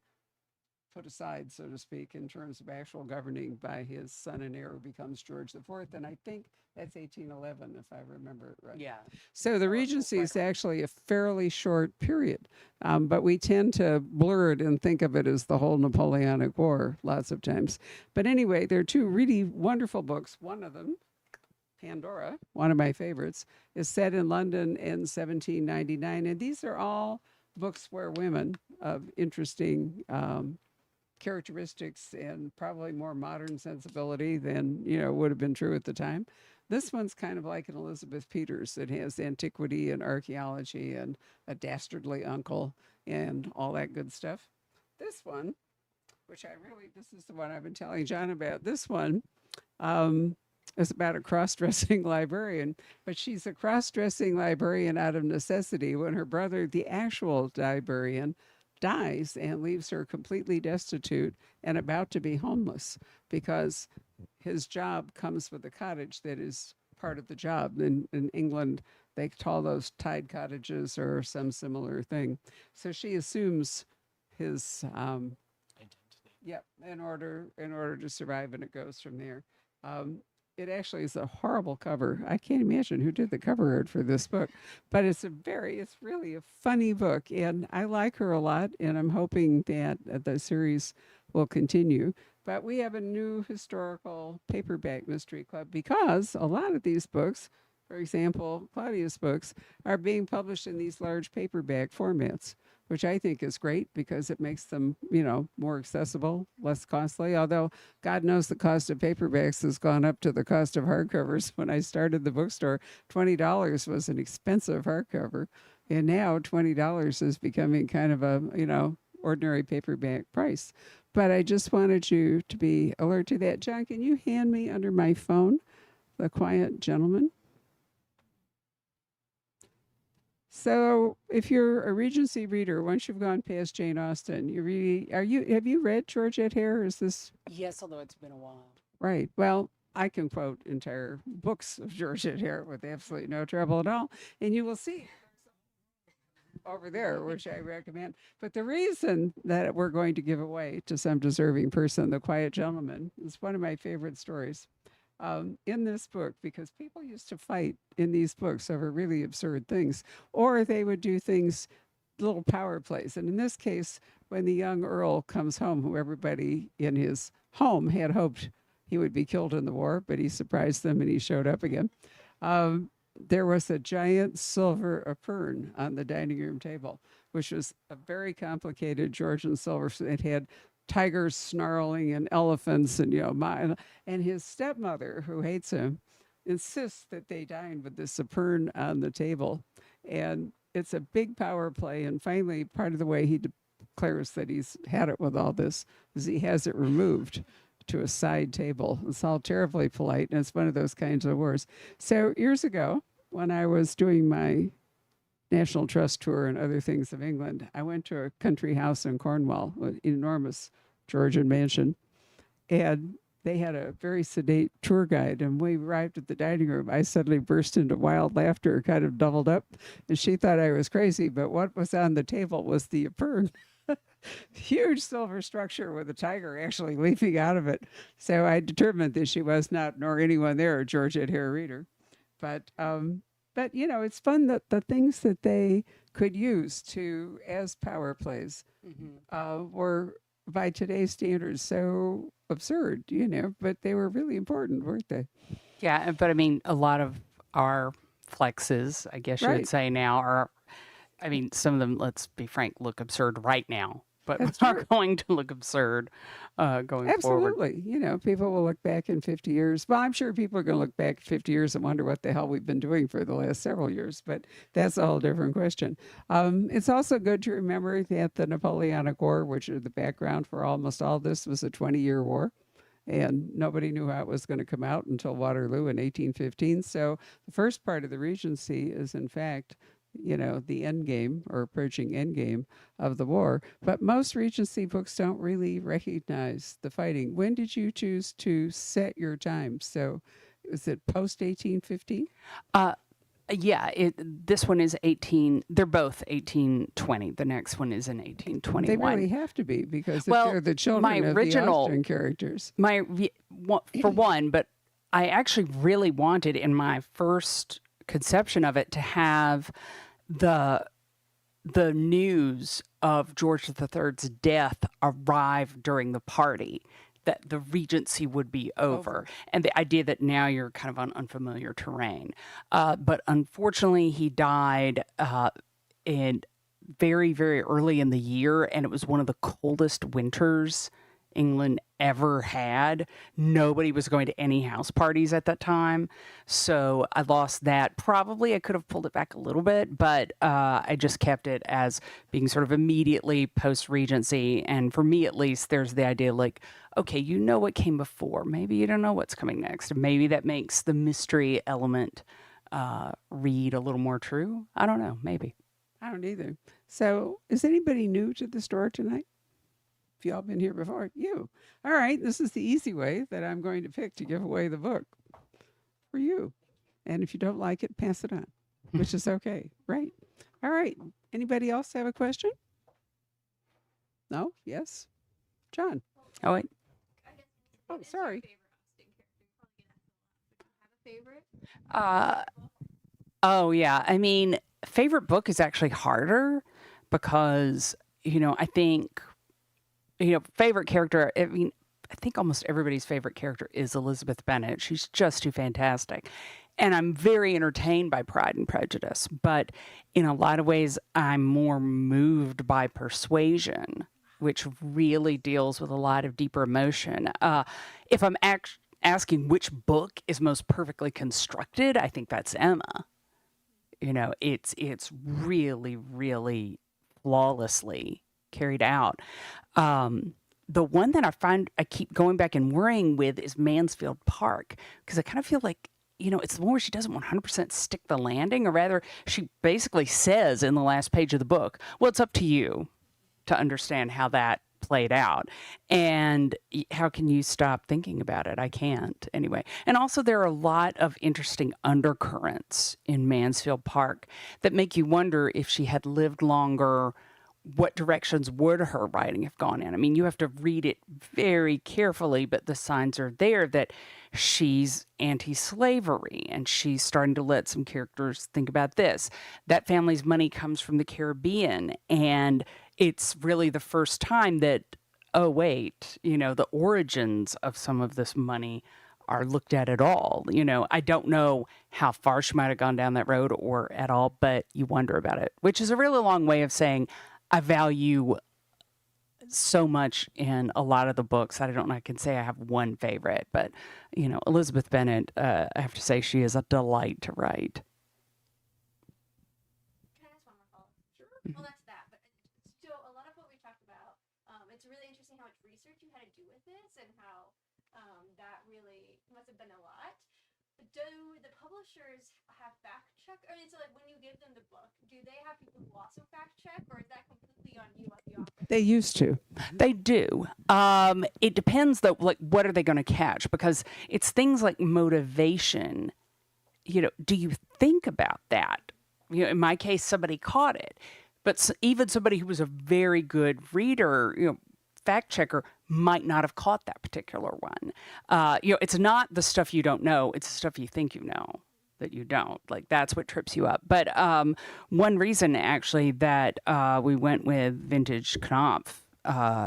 put aside, so to speak, in terms of actual governing by his son and heir, who becomes George the Fourth. And I think that's 1811, if I remember it right. Yeah. So the Regency is actually a fairly short period, but we tend to blur it and think of it as the whole Napoleonic War lots of times. But anyway, there are two really wonderful books. One of them, Pandora, one of my favorites, is set in London in 1799. And these are all books where women of interesting characteristics and probably more modern sensibility than would have been true at the time. This one's kind of like an Elizabeth Peters. It has antiquity and archaeology and a dastardly uncle and all that good stuff. This one, which this is the one I've been telling John about. This one is about a cross-dressing librarian, but she's a cross-dressing librarian out of necessity when her brother, the actual librarian, dies and leaves her completely destitute and about to be homeless, because his job comes with a cottage that is part of the job. In England, they call those tide cottages or some similar thing. So she assumes his Identity. yep, in order to survive, and it goes from there. It actually is a horrible cover. I can't imagine who did the cover art for this book, but it's really a funny book, and I like her a lot, and I'm hoping that the series will continue. But we have a new historical paperback mystery club, because a lot of these books, for example, Claudia's books, are being published in these large paperback formats, which I think is great because it makes them, more accessible, less costly. Although God knows the cost of paperbacks has gone up to the cost of hardcovers. When I started the bookstore, $20 was an expensive hardcover. And now $20 is becoming kind of a, ordinary paperback price. But I just wanted you to be alert to that. John, can you hand me under my phone The Quiet Gentleman? So if you're a Regency reader, once you've gone past Jane Austen, have you read Georgette Hare? Is this Yes, although it's been a while. right? Well, I can quote entire books of Georgette Hare with absolutely no trouble at all. And you will see over there, which I recommend. But the reason that we're going to give away to some deserving person, The Quiet Gentleman, is one of my favorite stories in this book, because people used to fight in these books over really absurd things, or they would do things, little power plays. And in this case, when the young Earl comes home, who everybody in his home had hoped he would be killed in the war, but he surprised them and he showed up again. there was a giant silver epergne on the dining room table, which was a very complicated Georgian silver. It had tigers snarling and elephants and, and his stepmother, who hates him, insists that they dine with this epergne on the table. And it's a big power play. And finally, part of the way he declares that he's had it with all this is he has it removed to a side table. It's all terribly polite, and it's one of those kinds of wars. So years ago, when I was doing my National Trust tour and other things of England, I went to a country house in Cornwall, an enormous Georgian mansion, and they had a very sedate tour guide. And when we arrived at the dining room, I suddenly burst into wild laughter, kind of doubled up, and she thought I was crazy. But what was on the table was the epergne. Huge silver structure with a tiger actually leaping out of it. So I determined that she was not, nor anyone there, a Georgette hair reader. But it's fun that the things that they could use to as power plays were by today's standards so absurd, but they were really important, weren't they? Yeah, but I mean, a lot of our flexes, I guess you would say now, are, I mean, some of them, let's be frank, look absurd right now, but are going to look absurd going forward. Absolutely. People will look back in 50 years. Well, I'm sure people are going to look back 50 years and wonder what the hell we've been doing for the last several years, but that's a whole different question. It's also good to remember that the Napoleonic War, which is the background for almost all this, was a 20-year war. And nobody knew how it was going to come out until Waterloo in 1815. So the first part of the Regency is, in fact, the end game or approaching end game of the war. But most Regency books don't really recognize the fighting. When did you choose to set your time? So is it post 1815? Yeah, this one is 18. They're both 1820. The next one is in 1821. They really have to be, because if they're the children of the Austen characters. For one, but I actually really wanted in my first conception of it to have the news of George III's death arrive during the party, that the Regency would be over. And the idea that now you're kind of on unfamiliar terrain. But unfortunately, he died in very, very early in the year, and it was one of the coldest winters England ever had. Nobody was going to any house parties at that time. So I lost that. Probably I could have pulled it back a little bit, but I just kept it as being sort of immediately post-Regency. And for me, at least, there's the idea like, okay, you know what came before. Maybe you don't know what's coming next. Maybe that makes the mystery element read a little more true. I don't know. Maybe. I don't either. So is anybody new to the store tonight? If y'all been here before, you. All right, this is the easy way that I'm going to pick to give away the book for you. And if you don't like it, pass it on, which is okay, right? All right. Anybody else have a question? No? Yes? John? Oh, wait. Oh, sorry. Oh, yeah. I mean, favorite book is actually harder because, I think, favorite character, I mean, I think almost everybody's favorite character is Elizabeth Bennet. She's just too fantastic. And I'm very entertained by Pride and Prejudice, but in a lot of ways, I'm more moved by Persuasion, which really deals with a lot of deeper emotion. If I'm asking which book is most perfectly constructed, I think that's Emma. It's really, really flawlessly carried out. The one that I find I keep going back and worrying with is Mansfield Park, because I kind of feel like, it's the one where she doesn't 100% stick the landing, or rather, she basically says in the last page of the book, well, it's up to you to understand how that played out. And how can you stop thinking about it? I can't anyway. And also there are a lot of interesting undercurrents in Mansfield Park that make you wonder if she had lived longer, what directions would her writing have gone in? I mean, you have to read it very carefully, but the signs are there that she's anti-slavery and she's starting to let some characters think about this. That family's money comes from the Caribbean, and it's really the first time that, oh, wait, the origins of some of this money are looked at all. I don't know how far she might have gone down that road or at all, but you wonder about it, which is a really long way of saying I value so much in a lot of the books. I don't know, I can say I have one favorite, but Elizabeth Bennet, I have to say she is a delight to write. Can I ask one more follow-up? Sure. Well, that's that. But so a lot of what we talked about, it's really interesting how much research you had to do with this and how that really must have been a lot. But do the publishers have fact check? I mean, so like when you give them the book, do they have people who also fact check, or is that completely on you as the author? They used to. They do. It depends though, like what are they going to catch? Because it's things like motivation. Do you think about that? In my case, somebody caught it, but even somebody who was a very good reader, fact checker might not have caught that particular one. It's not the stuff you don't know; it's the stuff you think you know that you don't. Like that's what trips you up. But one reason actually that we went with Vintage Knopf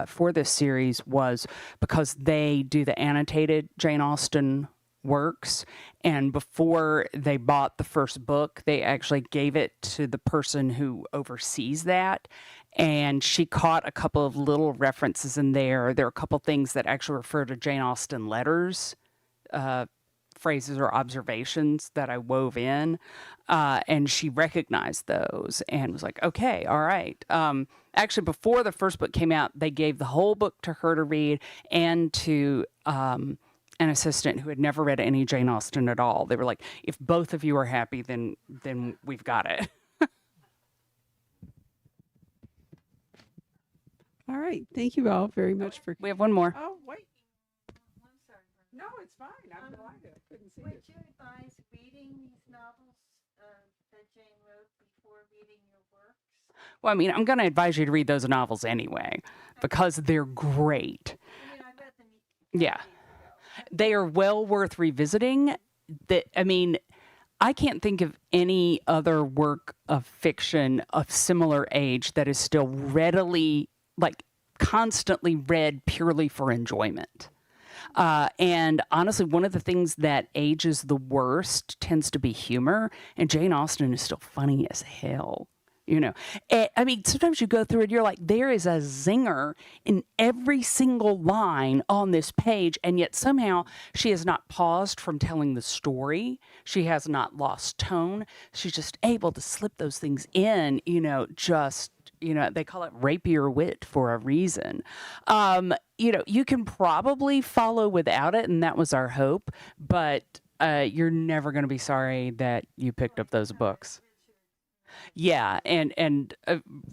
for this series was because they do the annotated Jane Austen works, and before they bought the first book, they actually gave it to the person who oversees that, and she caught a couple of little references in there. There are a couple things that actually refer to Jane Austen letters, phrases or observations that I wove in, and she recognized those and was like, okay, all right. Actually, before the first book came out, they gave the whole book to her to read and to an assistant who had never read any Jane Austen at all. They were like, if both of you are happy, then we've got it. All right. Thank you all very much for. We have one more. Oh, wait. I'm sorry. No, it's fine. I'm delighted. I couldn't see Would it. you advise reading these novels that Jane wrote before reading your works? Well, I mean, I'm going to advise you to read those novels anyway because they're great. I mean, I read them. Yeah. They are well worth revisiting. I can't think of any other work of fiction of similar age that is still readily, constantly read purely for enjoyment. And honestly, one of the things that ages the worst tends to be humor, and Jane Austen is still funny as hell. Sometimes you go through it, you're like, there is a zinger in every single line on this page, and yet somehow she has not paused from telling the story. She has not lost tone. She's just able to slip those things in, they call it rapier wit for a reason. You can probably follow without it, and that was our hope, but you're never going to be sorry that you picked up those books. Yeah, and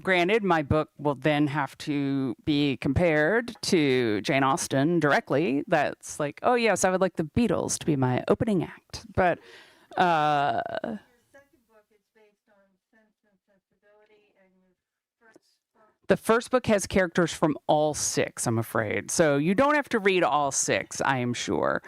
granted, my book will then have to be compared to Jane Austen directly. That's like, oh yes, I would like the Beatles to be my opening act. But Your second book is based on Sense and Sensibility, and your first book. the first book has characters from all six, I'm afraid. So you don't have to read all six, I am sure.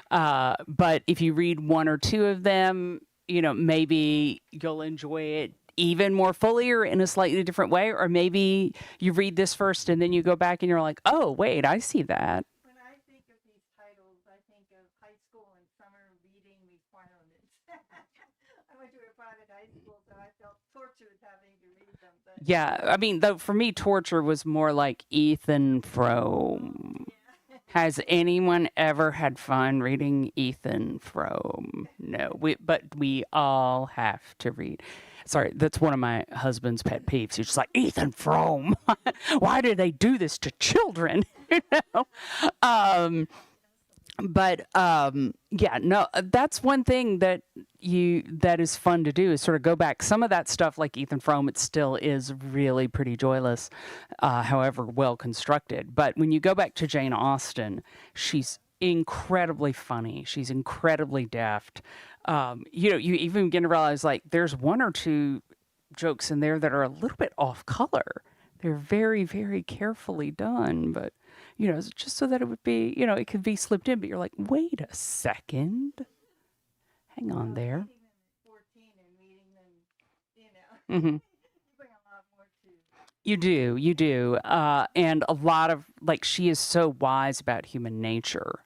But if you read one or two of them, maybe you'll enjoy it even more fully or in a slightly different way, or maybe you read this first and then you go back and you're like, oh wait, I see that. When I think of these titles, I think of high school and summer reading requirements. I went to a private high school, so I felt tortured having to read them. But Yeah, though for me torture was more like Ethan Frome. Has anyone ever had fun reading Ethan Frome? No, but we all have to read. Sorry, that's one of my husband's pet peeves. He's just like, Ethan Frome, why do they do this to children? That's one thing that is fun to do is sort of go back. Some of that stuff, like Ethan Frome, it still is really pretty joyless, however well constructed. But when you go back to Jane Austen, she's incredibly funny. She's incredibly deft. You even begin to realize there's one or two jokes in there that are a little bit off color. They're very, very carefully done, but just so that it would be, it could be slipped in, but you're like, wait a second. Hang on there. reading them at 14 and reading them, Mm-hmm. you bring a lot more to. You do. And a lot of, she is so wise about human nature.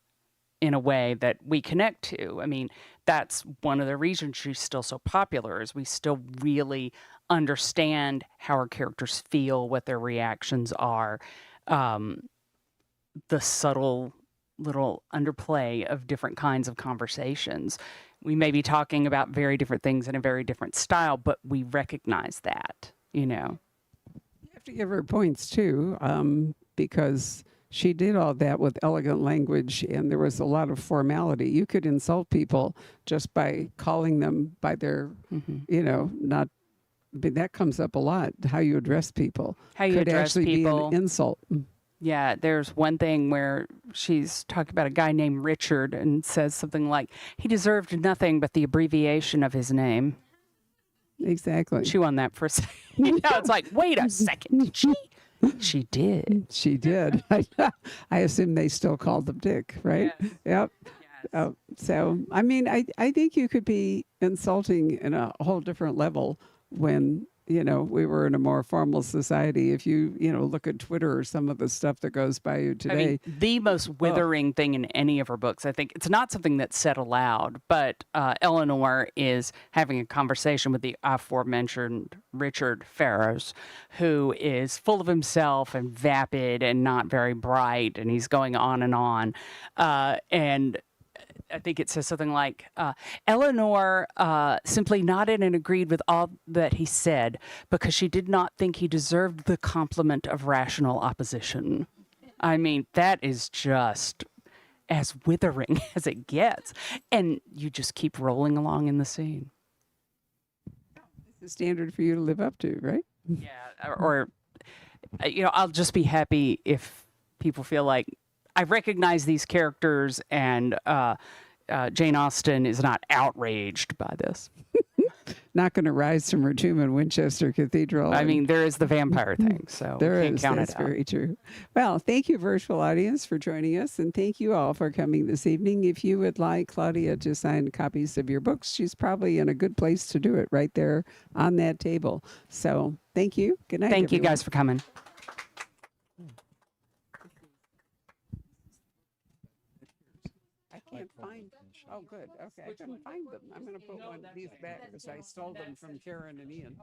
in a way that we connect to. I mean, that's one of the reasons she's still so popular is we still really understand how our characters feel, what their reactions are, the subtle little underplay of different kinds of conversations. We may be talking about very different things in a very different style, but we recognize that, you know. You have to give her points too, because she did all that with elegant language, and there was a lot of formality. You could insult people just by calling them by their, not. But that comes up a lot. How you address people How you could address actually people. be an insult. Yeah, there's one thing where she's talking about a guy named Richard and says something like, he deserved nothing but the abbreviation of his name. Exactly. Chew on that for a second. It's like, wait a second. Did she? She did. She did. I assume they still called him Dick, right? Yes. Yep. Yes. So, I mean, I think you could be insulting in a whole different level when, we were in a more formal society. If you, look at Twitter or some of the stuff that goes by you today. I mean, the most withering thing in any of her books, I think, it's not something that's said aloud, but Eleanor is having a conversation with the aforementioned Richard Ferrars, who is full of himself and vapid and not very bright, and he's going on and on. And I think it says something like, Eleanor simply nodded and agreed with all that he said because she did not think he deserved the compliment of rational opposition. I mean, that is just as withering as it gets. And you just keep rolling along in the scene. It's a standard for you to live up to, right? Yeah. Or I'll just be happy if people feel like I recognize these characters and Jane Austen is not outraged by this. Not going to rise from her tomb in Winchester Cathedral. I mean, there is the vampire thing, so there can't is. count That's it out. very true. Well, thank you, virtual audience, for joining us, and thank you all for coming this evening. If you would like Claudia to sign copies of your books, she's probably in a good place to do it right there on that table. So thank you. Good night. Thank you everyone. guys for coming. I can't find. Oh, good. Okay, I couldn't find them. I'm going to put one of these back because I stole them from Karen and Ian.